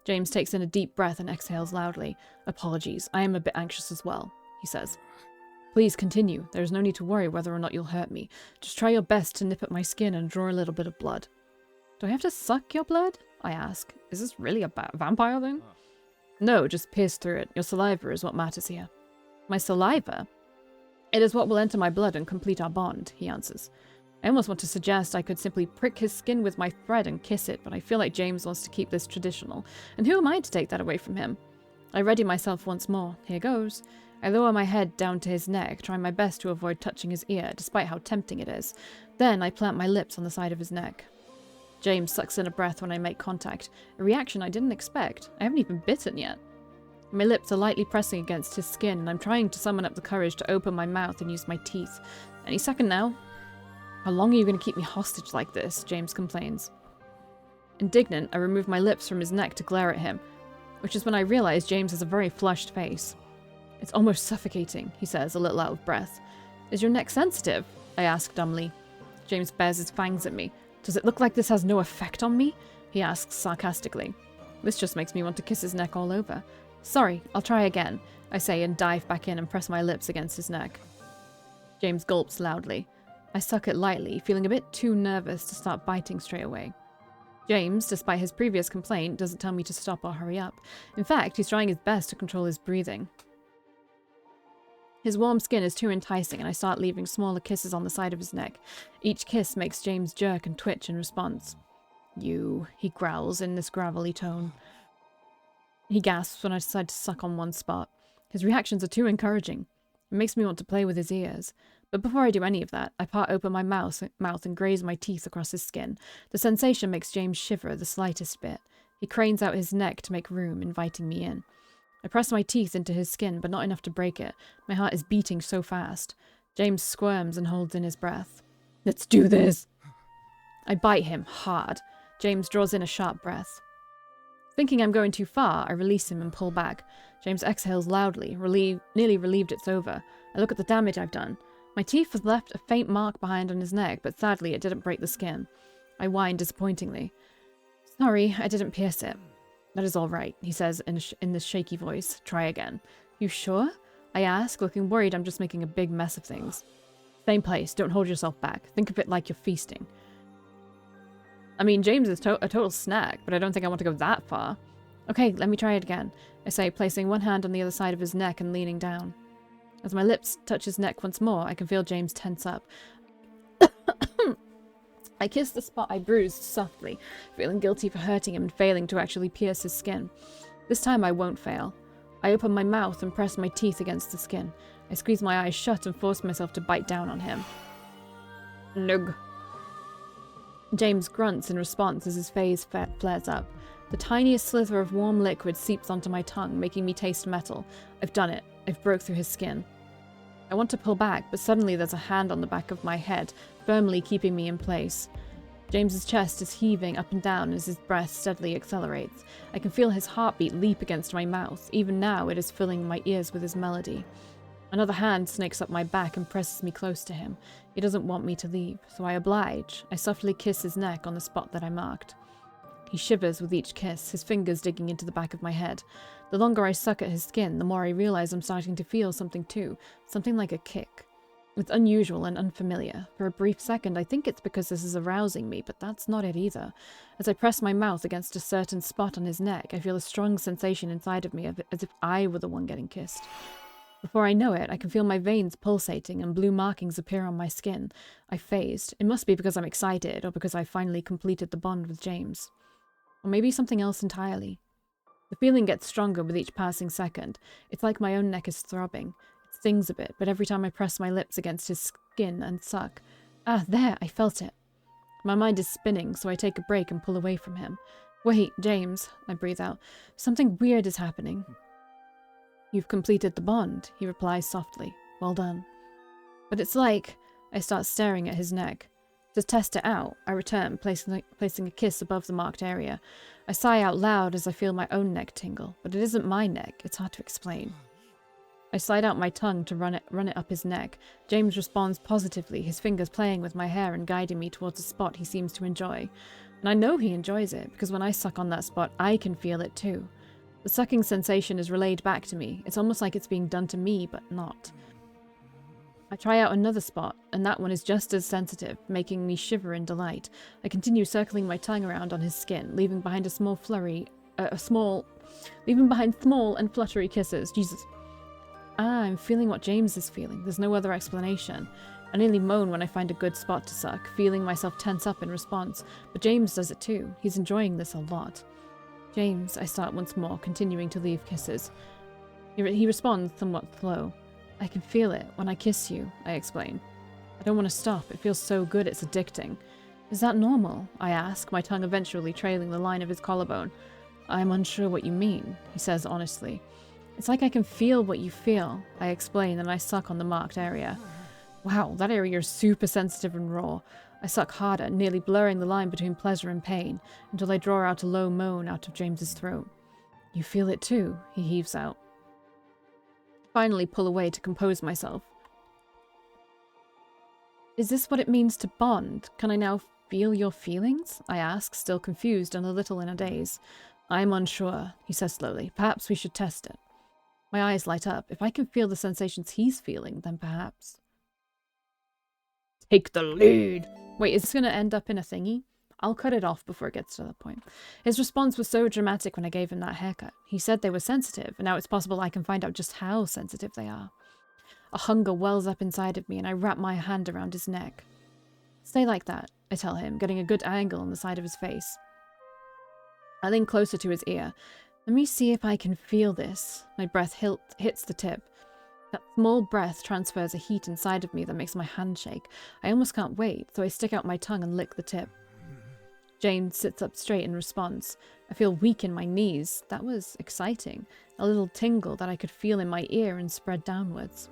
James takes in a deep breath and exhales loudly. Apologies. I am a bit anxious as well, he says. Please continue. There is no need to worry whether or not you'll hurt me. Just try your best to nip at my skin and draw a little bit of blood. Do I have to suck your blood? I ask. Is this really a vampire thing? No, just pierce through it. Your saliva is what matters here. My saliva? It is what will enter my blood and complete our bond, he answers. I almost want to suggest I could simply prick his skin with my thread and kiss it, but I feel like James wants to keep this traditional. And who am I to take that away from him? I ready myself once more. Here goes. I lower my head down to his neck, trying my best to avoid touching his ear, despite how tempting it is. Then I plant my lips on the side of his neck. James sucks in a breath when I make contact, a reaction I didn't expect. I haven't even bitten yet. My lips are lightly pressing against his skin, and I'm trying to summon up the courage to open my mouth and use my teeth. Any second now. How long are you going to keep me hostage like this? James complains. Indignant, I remove my lips from his neck to glare at him, which is when I realize James has a very flushed face. It's almost suffocating, he says, a little out of breath. Is your neck sensitive? I ask dumbly. James bares his fangs at me. Does it look like this has no effect on me? He asks sarcastically. This just makes me want to kiss his neck all over. Sorry, I'll try again, I say and dive back in and press my lips against his neck. James gulps loudly. I suck it lightly, feeling a bit too nervous to start biting straight away. James, despite his previous complaint, doesn't tell me to stop or hurry up. In fact, he's trying his best to control his breathing. His warm skin is too enticing, and I start leaving smaller kisses on the side of his neck. Each kiss makes James jerk and twitch in response. You, he growls in this gravelly tone. He gasps when I decide to suck on one spot. His reactions are too encouraging. It makes me want to play with his ears. But before I do any of that, I part open my mouth and graze my teeth across his skin. The sensation makes James shiver the slightest bit. He cranes out his neck to make room, inviting me in. I press my teeth into his skin, but not enough to break it. My heart is beating so fast. James squirms and holds in his breath. Let's do this! I bite him, hard. James draws in a sharp breath. Thinking I'm going too far, I release him and pull back. James exhales loudly, nearly relieved it's over. I look at the damage I've done. My teeth have left a faint mark behind on his neck, but sadly it didn't break the skin. I whine disappointingly. Sorry, I didn't pierce it. That is all right, he says in this shaky voice. Try again. You sure? I ask, looking worried I'm just making a big mess of things. Same place, don't hold yourself back. Think of it like you're feasting. I mean, James is a total snack, but I don't think I want to go that far. Okay, let me try it again, I say, placing one hand on the other side of his neck and leaning down. As my lips touch his neck once more, I can feel James tense up. I kiss the spot I bruised softly, feeling guilty for hurting him and failing to actually pierce his skin. This time I won't fail. I open my mouth and press my teeth against the skin. I squeeze my eyes shut and force myself to bite down on him. Nug. James grunts in response as his face flares up. The tiniest slither of warm liquid seeps onto my tongue, making me taste metal. I've done it. I've broke through his skin. I want to pull back, but suddenly there's a hand on the back of my head, firmly keeping me in place. James's chest is heaving up and down as his breath steadily accelerates. I can feel his heartbeat leap against my mouth. Even now, it is filling my ears with his melody. Another hand snakes up my back and presses me close to him. He doesn't want me to leave, so I oblige. I softly kiss his neck on the spot that I marked. He shivers with each kiss, his fingers digging into the back of my head. The longer I suck at his skin, the more I realize I'm starting to feel something too, something like a kick. It's unusual and unfamiliar. For a brief second, I think it's because this is arousing me, but that's not it either. As I press my mouth against a certain spot on his neck, I feel a strong sensation inside of me, as if I were the one getting kissed. Before I know it, I can feel my veins pulsating and blue markings appear on my skin. I phased. It must be because I'm excited, or because I finally completed the bond with James. Or maybe something else entirely. The feeling gets stronger with each passing second. It's like my own neck is throbbing. It stings a bit, but every time I press my lips against his skin and suck... Ah, there! I felt it. My mind is spinning, so I take a break and pull away from him. Wait, James, I breathe out. Something weird is happening. You've completed the bond, he replies softly. Well done. But it's like... I start staring at his neck. To test it out, I return, placing a kiss above the marked area. I sigh out loud as I feel my own neck tingle, but it isn't my neck. It's hard to explain. I slide out my tongue to run it up his neck. James responds positively, his fingers playing with my hair and guiding me towards a spot he seems to enjoy. And I know he enjoys it, because when I suck on that spot, I can feel it too. The sucking sensation is relayed back to me. It's almost like it's being done to me, but not. I try out another spot, and that one is just as sensitive, making me shiver in delight. I continue circling my tongue around on his skin, leaving behind small and fluttery kisses. Jesus. I'm feeling what James is feeling. There's no other explanation. I nearly moan when I find a good spot to suck, feeling myself tense up in response. But James does it too. He's enjoying this a lot. James, I start once more, continuing to leave kisses. He responds somewhat slow. I can feel it when I kiss you, I explain. I don't want to stop. It feels so good it's addicting. Is that normal? I ask, my tongue eventually trailing the line of his collarbone. I'm unsure what you mean, he says honestly. It's like I can feel what you feel, I explain, and I suck on the marked area. Wow, that area is super sensitive and raw. I suck harder, nearly blurring the line between pleasure and pain, until I draw out a low moan out of James's throat. You feel it too, he heaves out. Finally pull away to compose myself. Is this what it means to bond? Can I now feel your feelings? I ask, still confused and a little in a daze. I'm unsure, he says slowly. Perhaps we should test it. My eyes light up. If I can feel the sensations he's feeling, then perhaps. Take the lead. Wait, is this going to end up in a thingy? I'll cut it off before it gets to that point. His response was so dramatic when I gave him that haircut. He said they were sensitive, and now it's possible I can find out just how sensitive they are. A hunger wells up inside of me, and I wrap my hand around his neck. Stay like that, I tell him, getting a good angle on the side of his face. I lean closer to his ear. Let me see if I can feel this. My breath hits the tip. That small breath transfers a heat inside of me that makes my hand shake. I almost can't wait, so I stick out my tongue and lick the tip. James sits up straight and responds. I feel weak in my knees. That was exciting. A little tingle that I could feel in my ear and spread downwards.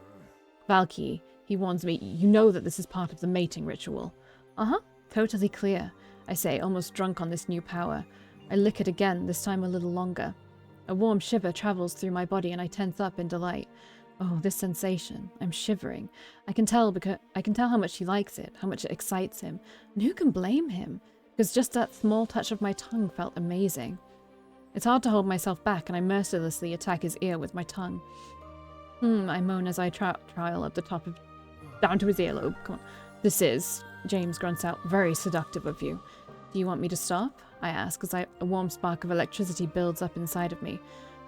Valkii, he warns me, you know that this is part of the mating ritual. Uh-huh, totally clear, I say, almost drunk on this new power. I lick it again, this time a little longer. A warm shiver travels through my body and I tense up in delight. Oh, this sensation. I'm shivering. I can tell how much he likes it, how much it excites him. And who can blame him? Because just that small touch of my tongue felt amazing. It's hard to hold myself back and I mercilessly attack his ear with my tongue. I moan as I trial up the top of... down to his earlobe. Come on. This is, James grunts out, very seductive of you. Do you want me to stop? I ask as a warm spark of electricity builds up inside of me.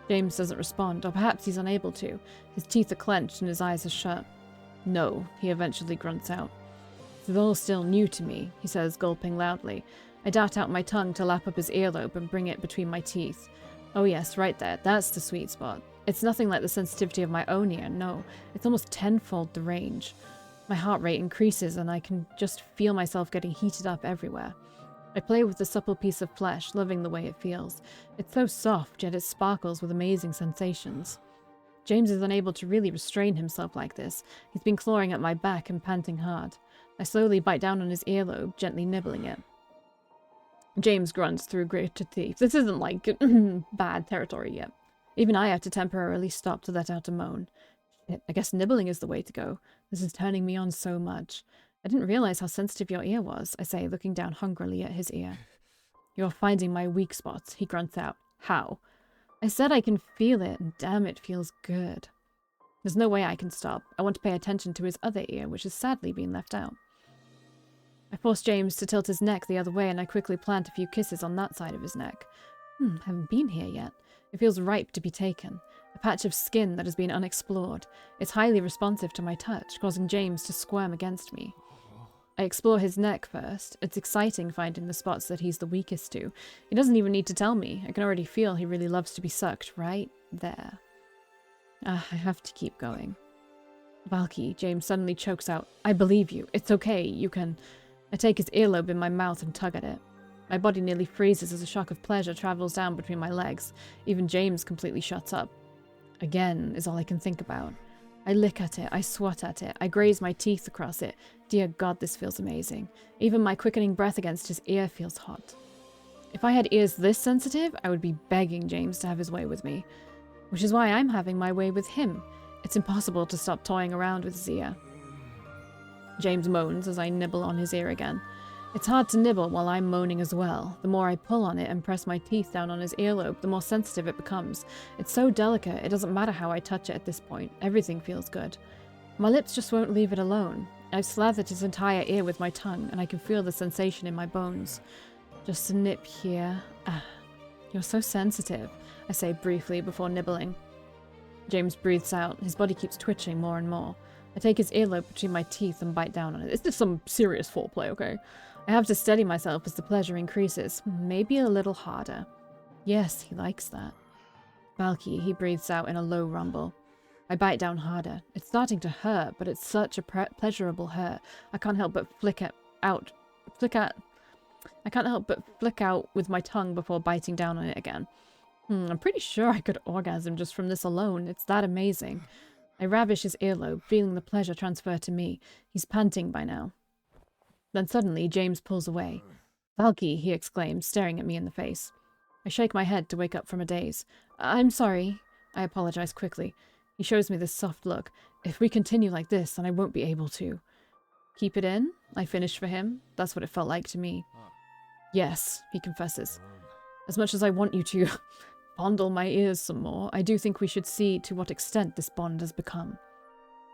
James doesn't respond, or perhaps he's unable to. His teeth are clenched and his eyes are shut. No, he eventually grunts out. This is all still new to me, he says, gulping loudly. I dart out my tongue to lap up his earlobe and bring it between my teeth. Oh yes, right there, that's the sweet spot. It's nothing like the sensitivity of my own ear, no. It's almost tenfold the range. My heart rate increases and I can just feel myself getting heated up everywhere. I play with the supple piece of flesh, loving the way it feels. It's so soft, yet it sparkles with amazing sensations. James is unable to really restrain himself like this. He's been clawing at my back and panting hard. I slowly bite down on his earlobe, gently nibbling it. James grunts through gritted teeth. This isn't like bad territory yet. Even I have to temporarily stop to let out a moan. Shit, I guess nibbling is the way to go. This is turning me on so much. I didn't realize how sensitive your ear was, I say, looking down hungrily at his ear. You're finding my weak spots, he grunts out. How? I said I can feel it, and damn, it feels good. There's no way I can stop. I want to pay attention to his other ear, which is sadly being left out. I force James to tilt his neck the other way, and I quickly plant a few kisses on that side of his neck. Haven't been here yet. It feels ripe to be taken. A patch of skin that has been unexplored. It's highly responsive to my touch, causing James to squirm against me. I explore his neck first. It's exciting finding the spots that he's the weakest to. He doesn't even need to tell me. I can already feel he really loves to be sucked right there. I have to keep going. Valkii, James suddenly chokes out. I believe you. It's okay. You can... I take his earlobe in my mouth and tug at it. My body nearly freezes as a shock of pleasure travels down between my legs. Even James completely shuts up. Again is all I can think about. I lick at it, I swat at it, I graze my teeth across it. Dear God, this feels amazing. Even my quickening breath against his ear feels hot. If I had ears this sensitive, I would be begging James to have his way with me. Which is why I'm having my way with him. It's impossible to stop toying around with his ear. James moans as I nibble on his ear again. It's hard to nibble while I'm moaning as well. The more I pull on it and press my teeth down on his earlobe, the more sensitive it becomes. It's so delicate, it doesn't matter how I touch it at this point. Everything feels good. My lips just won't leave it alone. I've slathered his entire ear with my tongue, and I can feel the sensation in my bones. Just a nip here. You're so sensitive, I say briefly before nibbling. James breathes out. His body keeps twitching more and more. I take his earlobe between my teeth and bite down on it. This is some serious foreplay, okay? I have to steady myself as the pleasure increases. Maybe a little harder. Yes, he likes that. Valkii, he breathes out in a low rumble. I bite down harder. It's starting to hurt, but it's such a pleasurable hurt. I can't help but flick out with my tongue before biting down on it again. I'm pretty sure I could orgasm just from this alone. It's that amazing. I ravish his earlobe, feeling the pleasure transfer to me. He's panting by now. Then suddenly, James pulls away. Valkii, he exclaims, staring at me in the face. I shake my head to wake up from a daze. I'm sorry. I apologize quickly. He shows me this soft look. If we continue like this, then I won't be able to. Keep it in? I finish for him. That's what it felt like to me. Yes, he confesses. As much as I want you to fondle my ears some more, I do think we should see to what extent this bond has become.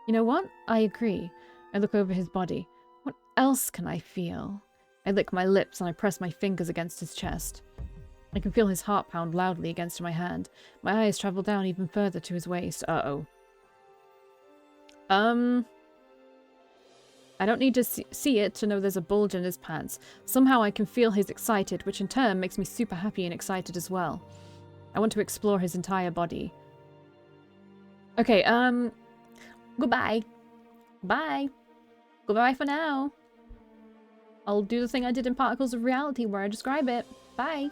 You know what? I agree. I look over his body. What else can I feel? I lick my lips and I press my fingers against his chest. I can feel his heart pound loudly against my hand. My eyes travel down even further to his waist. Uh-oh. I don't need to see it to know there's a bulge in his pants. Somehow I can feel he's excited, which in turn makes me super happy and excited as well. I want to explore his entire body. Okay, goodbye. Bye. Goodbye for now. I'll do the thing I did in Particles of Reality where I describe it. Bye.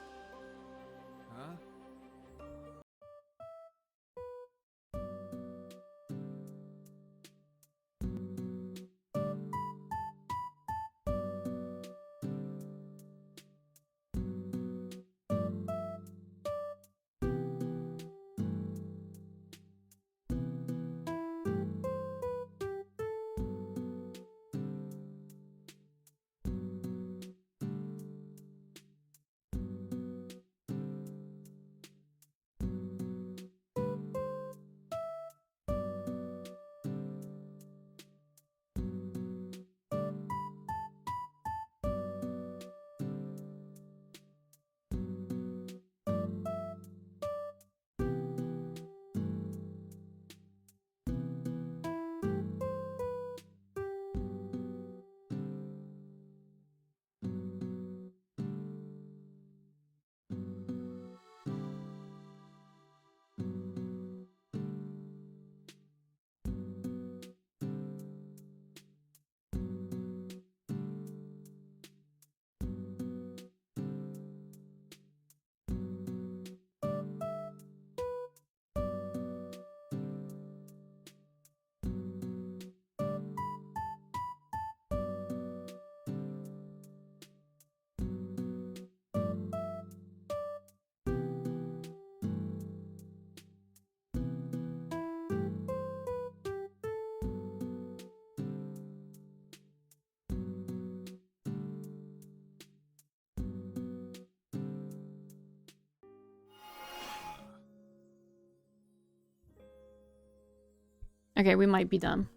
Okay, we might be done.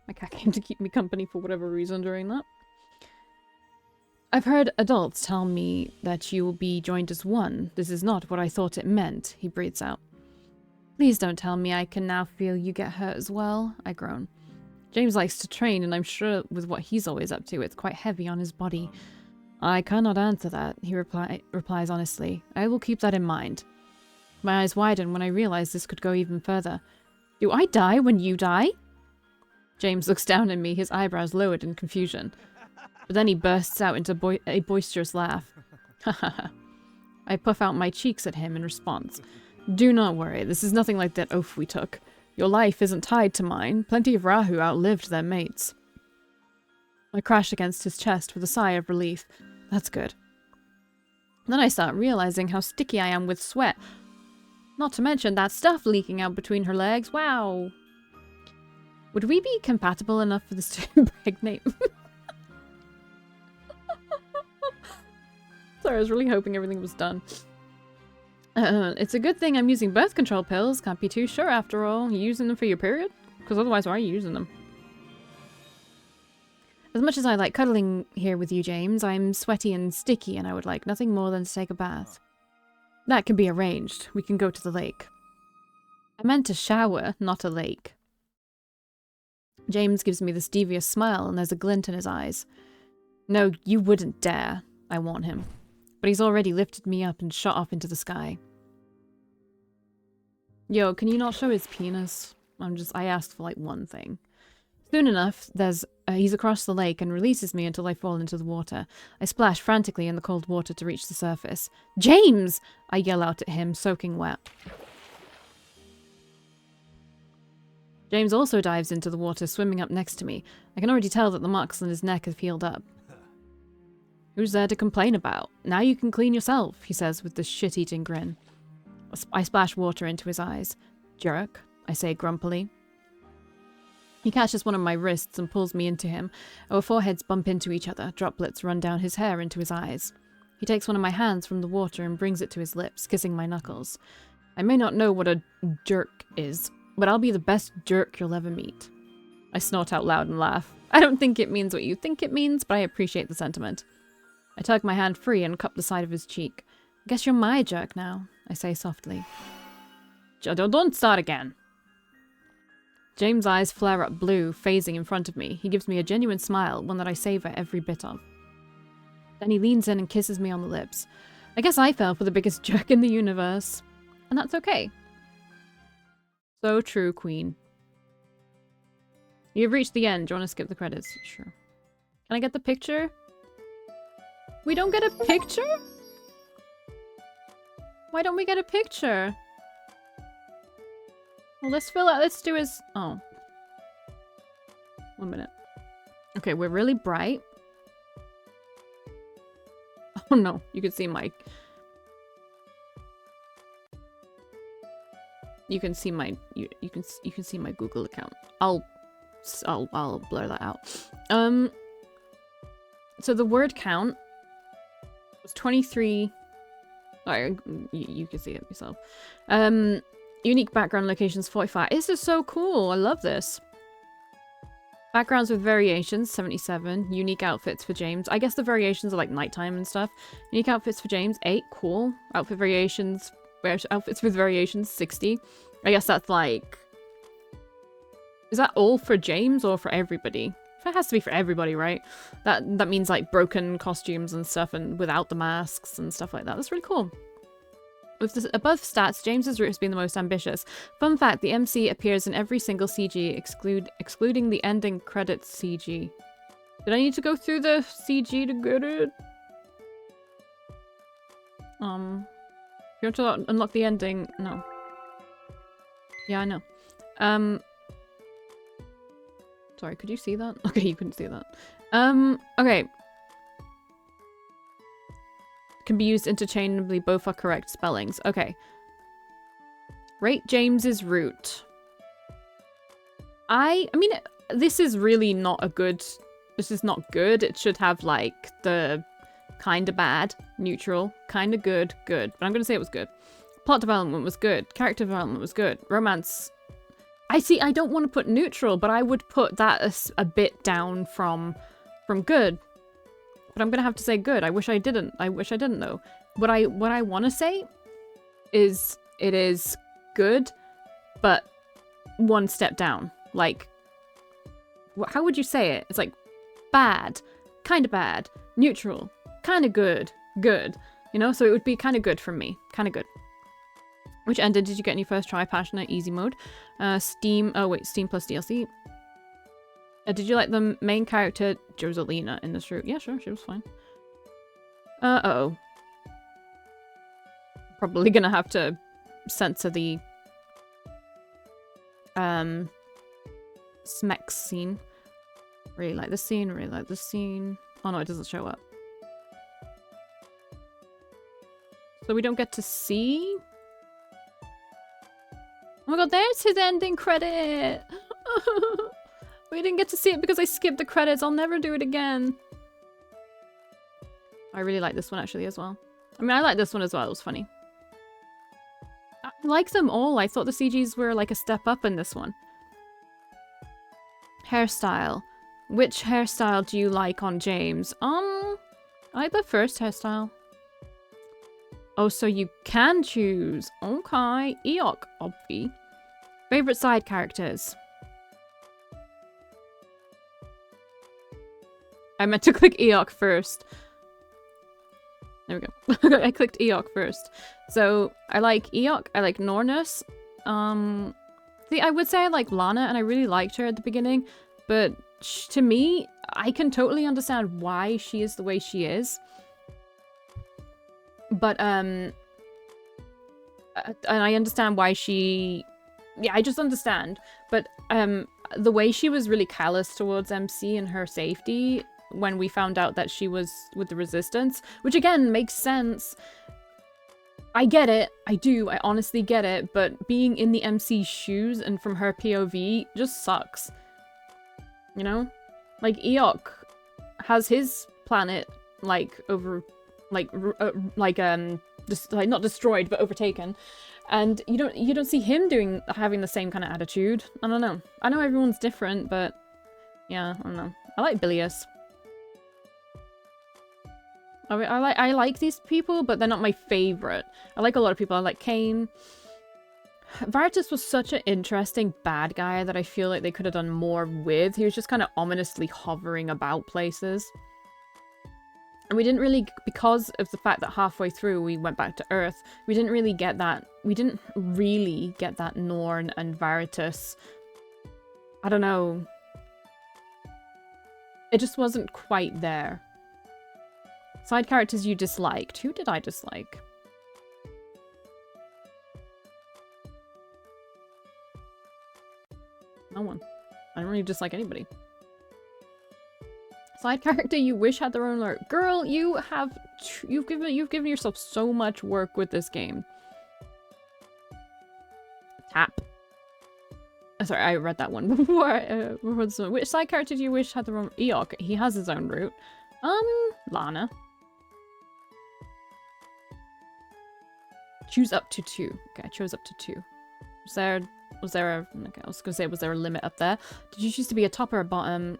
My cat came to keep me company for whatever reason during that. I've heard adults tell me that you will be joined as one. This is not what I thought it meant, he breathes out. Please don't tell me I can now feel you get hurt as well, I groan. James likes to train, and I'm sure with what he's always up to, it's quite heavy on his body. I cannot answer that, he replies honestly. I will keep that in mind. My eyes widen when I realize this could go even further. Do I die when you die? James looks down at me, his eyebrows lowered in confusion. But then he bursts out into a boisterous laugh. Ha ha ha. I puff out my cheeks at him in response. Do not worry, this is nothing like that oath we took. Your life isn't tied to mine. Plenty of Rahu outlived their mates. I crash against his chest with a sigh of relief. That's good. Then I start realizing how sticky I am with sweat. Not to mention that stuff leaking out between her legs. Wow. Would we be compatible enough for this to impregnate? Sorry, I was really hoping everything was done. It's a good thing I'm using birth control pills. Can't be too sure after all. You using them for your period? Because otherwise, why are you using them? As much as I like cuddling here with you, James, I'm sweaty and sticky and I would like nothing more than to take a bath. That can be arranged. We can go to the lake. I meant a shower, not a lake. James gives me this devious smile and there's a glint in his eyes. No, you wouldn't dare, I warn him. But he's already lifted me up and shot off into the sky. Yo, can you not show his penis? I asked for like one thing. Soon enough, he's across the lake and releases me until I fall into the water. I splash frantically in the cold water to reach the surface. James! I yell out at him, soaking wet. James also dives into the water, swimming up next to me. I can already tell that the marks on his neck have healed up. Who's there to complain about? Now you can clean yourself, he says with this shit-eating grin. I splash water into his eyes. Jerk, I say grumpily. He catches one of my wrists and pulls me into him. Our foreheads bump into each other. Droplets run down his hair into his eyes. He takes one of my hands from the water and brings it to his lips, kissing my knuckles. I may not know what a jerk is, but I'll be the best jerk you'll ever meet. I snort out loud and laugh. I don't think it means what you think it means, but I appreciate the sentiment. I tug my hand free and cup the side of his cheek. Guess you're my jerk now, I say softly. Don't start again. James' eyes flare up blue, phasing in front of me. He gives me a genuine smile, one that I savor every bit of. Then he leans in and kisses me on the lips. I guess I fell for the biggest jerk in the universe. And that's okay. So true, Queen. You've reached the end. Do you want to skip the credits? Sure. Can I get the picture? We don't get a picture? Why don't we get a picture? Well, let's do his... Oh. 1 minute. Okay, we're really bright. Oh no, you can see my... You can see my... You can see my Google account. I'll blur that out. So the word count was 23... Alright, you can see it yourself. Unique background locations 45. This is so cool. I love this. Backgrounds with variations 77. Unique outfits for James. I guess the variations are like nighttime and stuff. Unique outfits for James 8. Cool. Outfits with variations 60. I guess that's like... Is that all for James or for everybody? It has to be for everybody, right? That means like broken costumes and stuff and without the masks and stuff like that. That's really cool. With the above stats, James's route has been the most ambitious. Fun fact, the MC appears in every single CG, excluding the ending credits CG. Did I need to go through the CG to get it? You want to unlock the ending? No. Yeah, I know. Sorry, could you see that? Okay, you couldn't see that. Okay. Can be used interchangeably, both are correct spellings. Okay. Rate James's route. I mean, this is really not a good... This is not good. It should have, like, the kinda bad, neutral, kinda good, good. But I'm gonna say it was good. Plot development was good. Character development was good. Romance... I don't want to put neutral, but I would put that a bit down from good. But I'm gonna have to say good. I wish I didn't. I wish I didn't though. What I want to say is it is good, but one step down. Like, how would you say it? It's like bad, kind of bad, neutral, kind of good, good. You know, so it would be kind of good from me, kind of good. Which ended did you get in your first try? Passionate, easy mode. Steam. Oh wait, Steam plus DLC. Did you like the main character, Joselina, in this route? Yeah, sure, she was fine. Uh-oh. Probably gonna have to censor the Smex scene. Really like this scene, really like this scene. Oh no, it doesn't show up. So we don't get to see? Oh my god, there's his ending credit! We didn't get to see it because I skipped the credits. I'll never do it again. I really like this one actually as well. I mean, I like this one as well. It was funny. I like them all. I thought the CGs were like a step up in this one. Hairstyle. Which hairstyle do you like on James? I like the first hairstyle. Oh, so you can choose. Okay. Eok, obvi. Favorite side characters. I meant to click Eok first. There we go. I clicked Eok first. So, I like Eok. I like Nornus. See, I would say I like Lana, and I really liked her at the beginning. But to me, I can totally understand why she is the way she is. But, and I understand why she... Yeah, I just understand. But, the way she was really callous towards MC and her safety when we found out that she was with the Resistance, which again makes sense. I get it. I do. I honestly get it. But being in the MC's shoes and from her POV just sucks. You know? Like, Eok has his planet, like, not destroyed, but overtaken. And you don't see him having the same kind of attitude. I don't know. I know everyone's different, but yeah, I don't know. I like Bilious. I like these people, but they're not my favorite. I like a lot of people. I like Kane. Veritas was such an interesting bad guy that I feel like they could have done more with. He was just kind of ominously hovering about places. And we didn't really, because of the fact that halfway through we went back to Earth, we didn't really get that Norn and Veritas. I don't know. It just wasn't quite there. Side characters you disliked. Who did I dislike? No one. I don't really dislike anybody. Side character you wish had their own alert. Girl, you've given yourself so much work with this game. Tap. Sorry, I read that one before. Which side character do you wish had their own? Eok. He has his own route. Lana. Choose up to 2. Okay, I chose up to 2. Was there a, okay, I was gonna say, was there a limit up there? Did you choose to be a top or a bottom?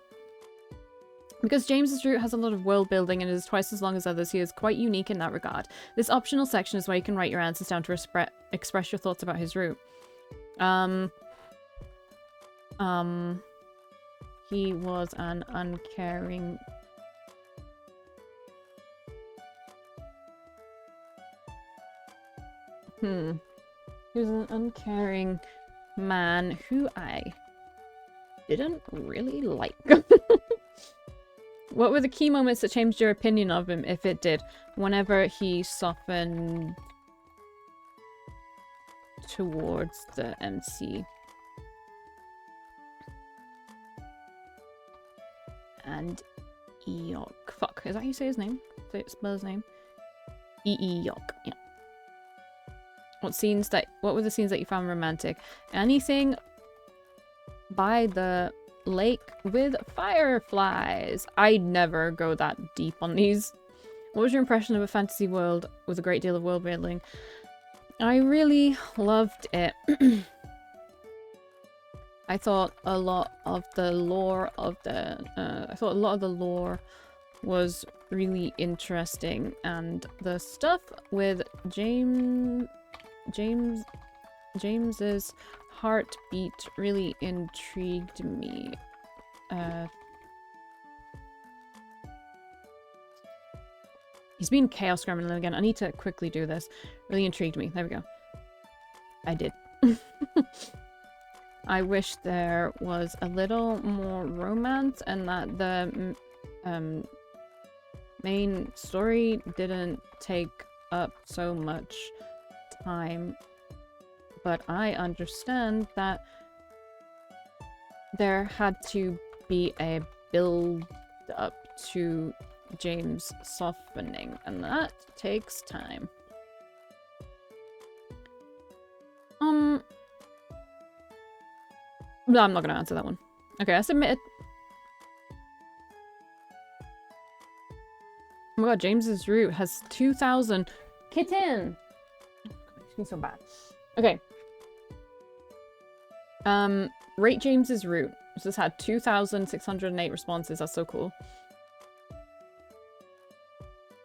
Because James's route has a lot of world building and is twice as long as others, he is quite unique in that regard. This optional section is where you can write your answers down to express your thoughts about his route. He was an uncaring... He was an uncaring man who I didn't really like. What were the key moments that changed your opinion of him, if it did? Whenever he softened towards the MC. And Eok. Fuck, is that how you say his name? Spell his name? Eok, yeah. What were the scenes that you found romantic? Anything by the lake with fireflies. I'd never go that deep on these. What was your impression of a fantasy world with a great deal of world building? I really loved it. I thought a lot of the lore was really interesting, and the stuff with James's heartbeat really intrigued me. He's been Chaos Gremlin again. I need to quickly do this. Really intrigued me. There we go. I did. I wish there was a little more romance and that the main story didn't take up so much time. But I understand that there had to be a build up to James softening, and that takes time. No, I'm not gonna answer that one. Okay, I submitted. Oh my god, James's route has 2,000. Kitten! Makes me so bad. Okay. Rate James's route. This has had 2,608 responses. That's so cool.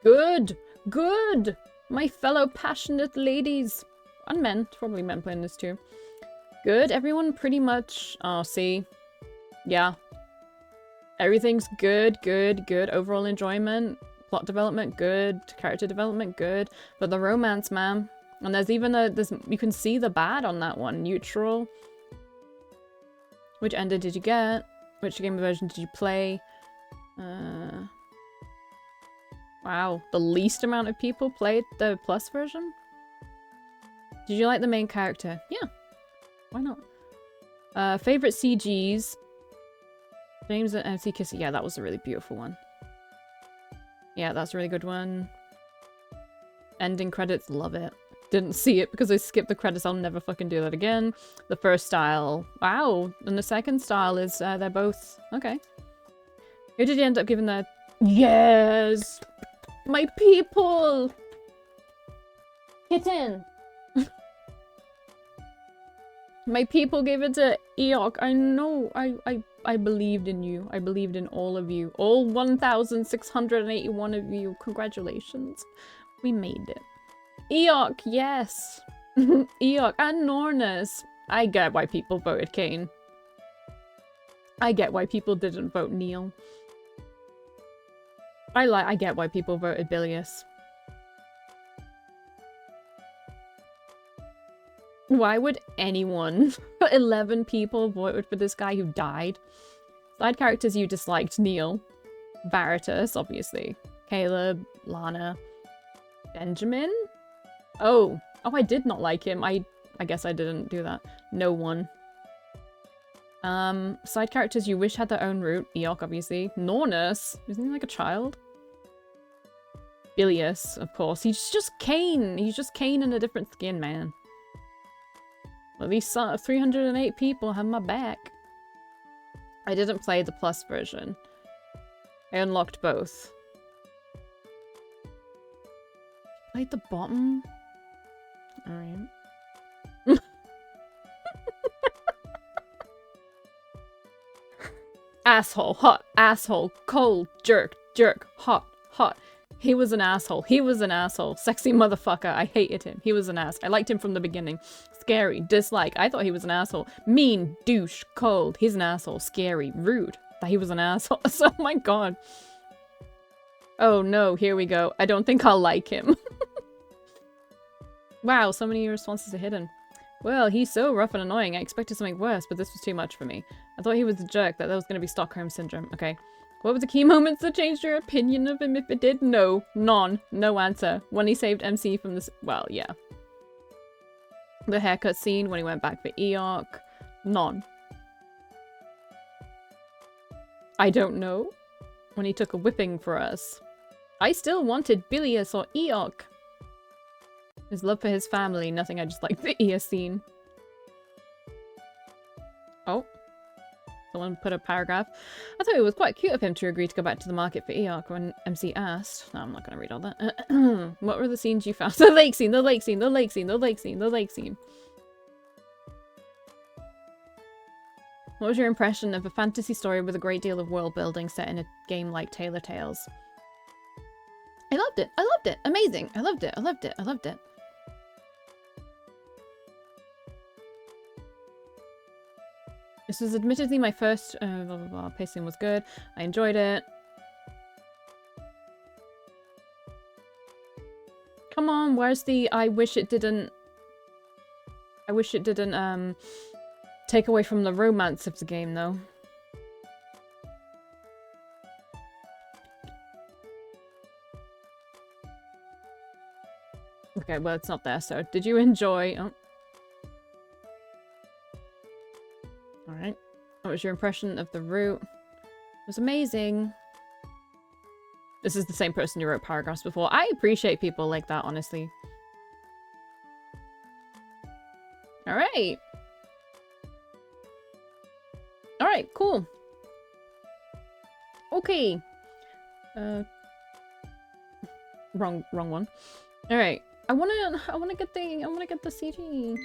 Good! Good! My fellow passionate ladies. And men. Probably men playing this too. Good. Everyone pretty much... Oh, see? Yeah. Everything's good, good, good. Overall enjoyment. Plot development, good. Character development, good. But the romance, man. And there's even a... you can see the bad on that one. Neutral. Which ender did you get? Which game version did you play? Wow. The least amount of people played the plus version? Did you like the main character? Yeah. Why not? Favorite CGs? James and MC Kissy. Yeah, that was a really beautiful one. Yeah, that's a really good one. Ending credits. Love it. Didn't see it because I skipped the credits. I'll never fucking do that again. The first style. Wow. And the second style is, they're both... Okay. Who did you end up giving the... Yes! My people! Kitten! My people gave it to Eok. I know. I believed in you. I believed in all of you. All 1,681 of you. Congratulations. We made it. Eok, yes! Eok and Nornus. I get why people voted Kane. I get why people didn't vote Neil. I get why people voted Bilious. Why would anyone, 11 people voted for this guy who died? Side characters you disliked: Neil, Veritas, obviously, Caleb, Lana, Benjamin. Oh, I did not like him. I guess I didn't do that. No one. Side characters you wish had their own route: Eok, obviously. Nornus, isn't he like a child? Bilious, of course. He's just Kane. He's just Kane in a different skin, man. Well, these 308 people have my back. I didn't play the plus version. I unlocked both. Played the bottom? Alright. Asshole, hot, asshole, cold, jerk, jerk, hot, hot. He was an asshole. He was an asshole. Sexy motherfucker. I hated him. He was an ass. I liked him from the beginning. Scary. Dislike. I thought he was an asshole. Mean. Douche. Cold. He's an asshole. Scary. Rude. That he was an asshole. Oh my god. Oh no. Here we go. I don't think I'll like him. Wow. So many responses are hidden. Well, he's so rough and annoying. I expected something worse, but this was too much for me. I thought he was a jerk. That was going to be Stockholm Syndrome. Okay. What were the key moments that changed your opinion of him? If it did, no. None. No answer. When he saved MC from this... Well, yeah. The haircut scene when he went back for Eok. None. I don't know. When he took a whipping for us. I still wanted Bilious or Eok. His love for his family. Nothing, I just like the ear scene. Oh. Someone put a paragraph. I thought it was quite cute of him to agree to go back to the market for Eok when MC asked. No, I'm not going to read all that. What were the scenes you found? The lake scene, the lake scene, the lake scene, the lake scene, the lake scene. What was your impression of a fantasy story with a great deal of world building set in a game like Tailor Tales? I loved it. I loved it. Amazing. I loved it. I loved it. I loved it. This was admittedly my first, blah, blah, blah. Pacing was good. I enjoyed it. Come on, where's the I wish it didn't take away from the romance of the game, though. Okay, well, it's not there, so did you enjoy... Oh. Alright. What was your impression of the route? It was amazing. This is the same person who wrote paragraphs before. I appreciate people like that, honestly. Alright. Alright, cool. Okay. Wrong one. Alright. I wanna get the CG.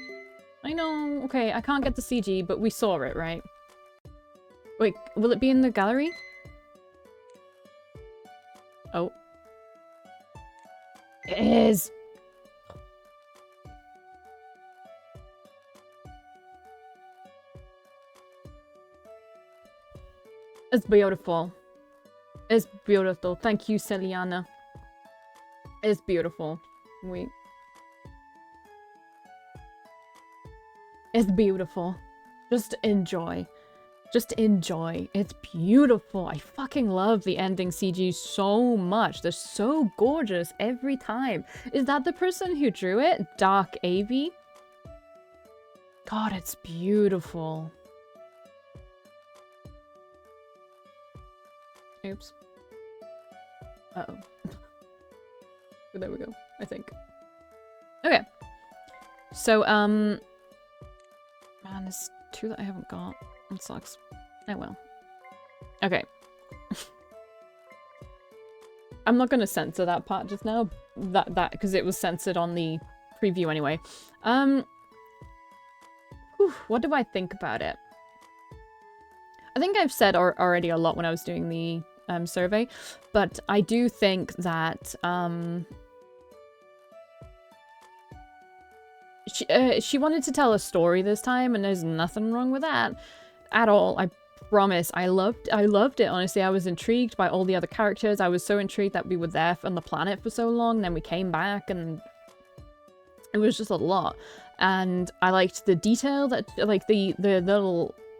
I know. Okay, I can't get the CG, but we saw it, right? Wait, will it be in the gallery? Oh. It is! It's beautiful. It's beautiful. Thank you, Celiana. It's beautiful. Wait. It's beautiful. Just enjoy. Just enjoy. It's beautiful. I fucking love the ending CG so much. They're so gorgeous every time. Is that the person who drew it? Dark Avy? God, it's beautiful. Oops. Uh-oh. There we go, I think. Okay. So, man, there's two that I haven't got. That sucks. Oh well. Okay. I'm not gonna censor that part just now. That because it was censored on the preview anyway. What do I think about it? I think I've said already a lot when I was doing the survey, but I do think that she wanted to tell a story this time, and there's nothing wrong with that at all. I promise. I loved it, honestly. I was intrigued by all the other characters. I was so intrigued that we were there on the planet for so long, then we came back, and it was just a lot. And I liked the detail that, like, the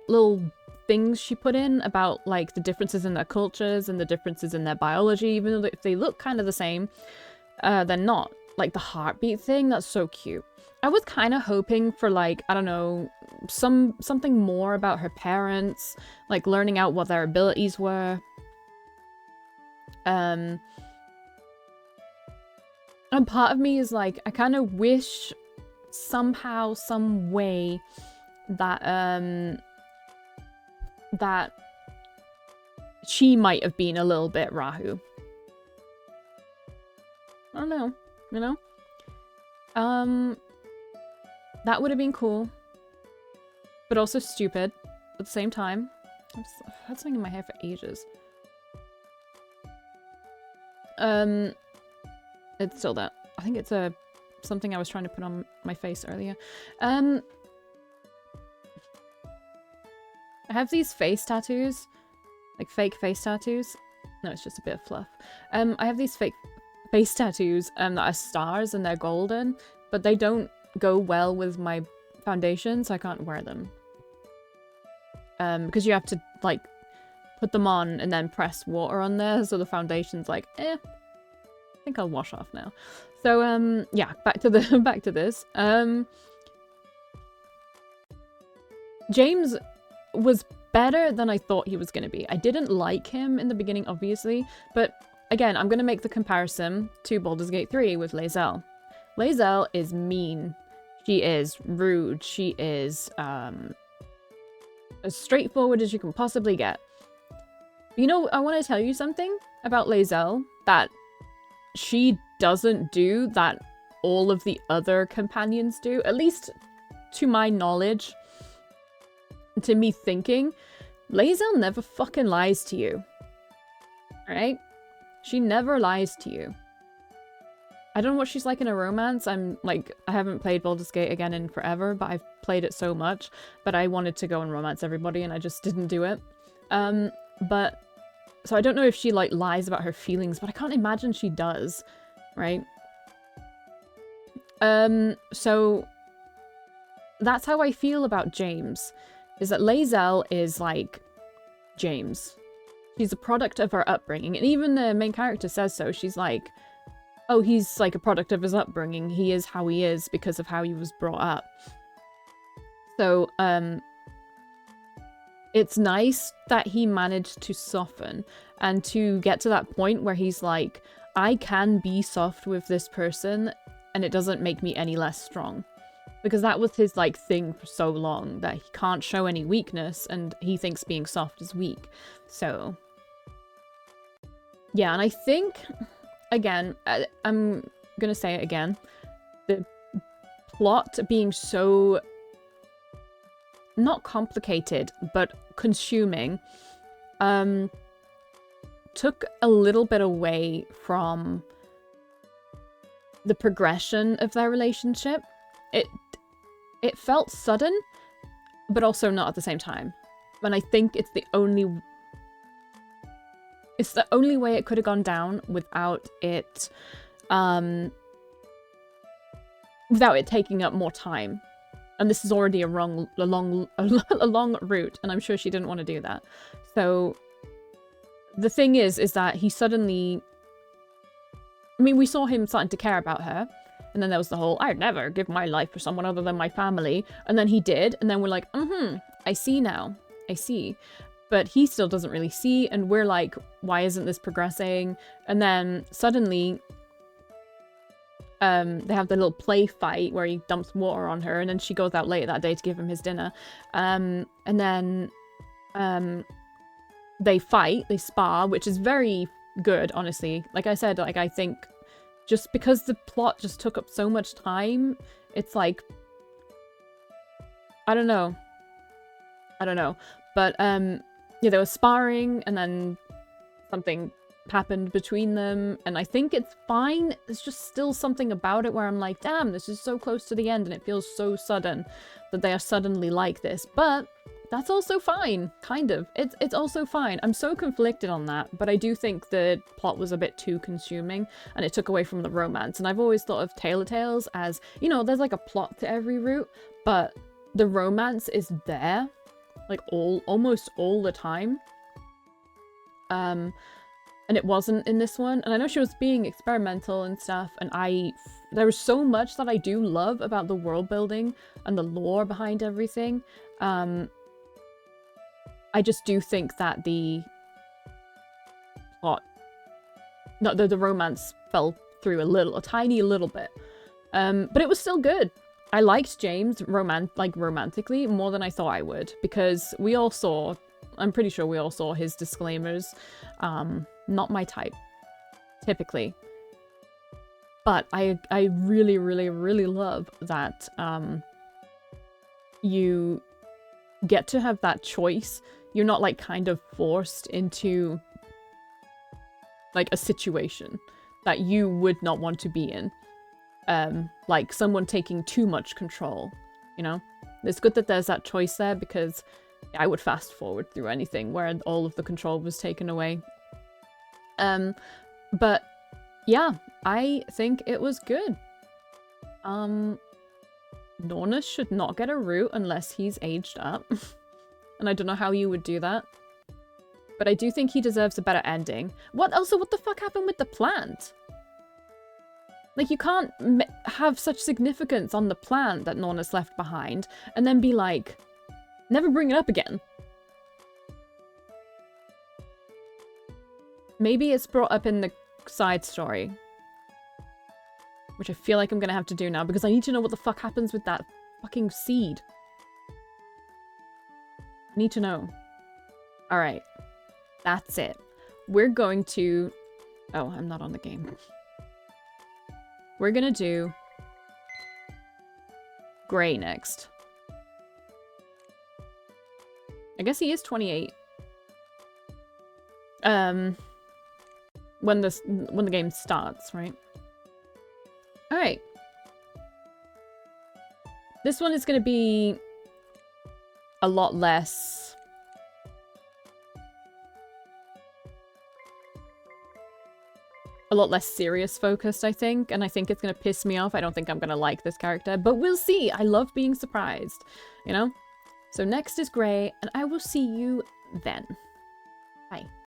little things she put in about, like, the differences in their cultures and the differences in their biology, even though if they look kind of the same, they're not. Like, the heartbeat thing, that's so cute. I was kind of hoping for, like, I don't know, something more about her parents, like learning out what their abilities were. And part of me is like, I kind of wish somehow, some way that that she might have been a little bit Rahu. I don't know, you know? That would have been cool. But also stupid at the same time. I've had something in my hair for ages. It's still that. I think it's something I was trying to put on my face earlier. I have these face tattoos. Like fake face tattoos. No, it's just a bit of fluff. I have these fake face tattoos that are stars and they're golden, but they don't go well with my foundation, so I can't wear them. Because you have to, like, put them on and then press water on there, so the foundation's like, I think I'll wash off now. So, yeah, back to this. James was better than I thought he was going to be. I didn't like him in the beginning, obviously, but again, I'm going to make the comparison to Baldur's Gate 3 with Lae'zel. Lae'zel is mean. She is rude. She is, as straightforward as you can possibly get. You know, I want to tell you something about Lae'zel that she doesn't do that all of the other companions do, at least to my knowledge, to me thinking. Lae'zel never fucking lies to you. Alright? She never lies to you. I don't know what she's like in a romance. I haven't played Baldur's Gate again in forever, but I've played it so much. But I wanted to go and romance everybody, and I just didn't do it. So I don't know if she, like, lies about her feelings, but I can't imagine she does, right? So that's how I feel about James, is that Lae'zel is, like, James. She's a product of her upbringing, and even the main character says so. She's like, oh, he's like a product of his upbringing. He is how he is because of how he was brought up. So, it's nice that he managed to soften and to get to that point where he's like, I can be soft with this person and it doesn't make me any less strong. Because that was his, like, thing for so long, that he can't show any weakness and he thinks being soft is weak. So, yeah, and I think, again, I'm gonna say it again, the plot being so, not complicated, but consuming, took a little bit away from the progression of their relationship. It felt sudden, but also not at the same time. And I think it's the only way it could have gone down without it taking up more time. And this is already a long route, and I'm sure she didn't want to do that. So the thing is that he suddenly, I mean, we saw him starting to care about her, and then there was the whole, I'd never give my life for someone other than my family, and then he did, and then we're like, I see now, I see. But he still doesn't really see, and we're like, why isn't this progressing? And then suddenly, they have the little play fight where he dumps water on her, and then she goes out later that day to give him his dinner. And then they fight, they spar, which is very good, honestly. Like I said, like, I think just because the plot just took up so much time, it's like, I don't know. But, yeah, they were sparring, and then something happened between them, and I think it's fine. There's just still something about it where I'm like, damn, this is so close to the end and it feels so sudden that they are suddenly like this. But that's also fine, kind of. It's also fine. I'm so conflicted on that, but I do think the plot was a bit too consuming and it took away from the romance. And I've always thought of Tailor Tales as, you know, there's like a plot to every route, but the romance is there, like almost all the time. And it wasn't in this one. And I know she was being experimental and stuff, and there was so much that I do love about the world building and the lore behind everything. I just do think that the plot, no, the romance fell through a tiny little bit. But it was still good. I liked James romantically more than I thought I would, because we all saw, I'm pretty sure we all saw his disclaimers. Not my type, typically. But I really, really, really love that you get to have that choice. You're not like kind of forced into like a situation that you would not want to be in. Like someone taking too much control, you know? It's good that there's that choice there, because I would fast forward through anything where all of the control was taken away. But yeah, I think it was good. Nornus should not get a root unless he's aged up. And I don't know how you would do that. But I do think he deserves a better ending. What the fuck happened with the plant? Like, you can't have such significance on the plant that Nornus left behind and then be like, never bring it up again. Maybe it's brought up in the side story. Which I feel like I'm gonna have to do now, because I need to know what the fuck happens with that fucking seed. I need to know. Alright. That's it. We're going to... Oh, I'm not on the game. We're gonna do... Gray next. I guess he is 28. When the game starts, right? Alright. This one is gonna be a lot less serious focused, I think, and I think it's gonna piss me off. I don't think I'm gonna like this character, but we'll see. I love being surprised, you know? So next is Gray, and I will see you then. Bye.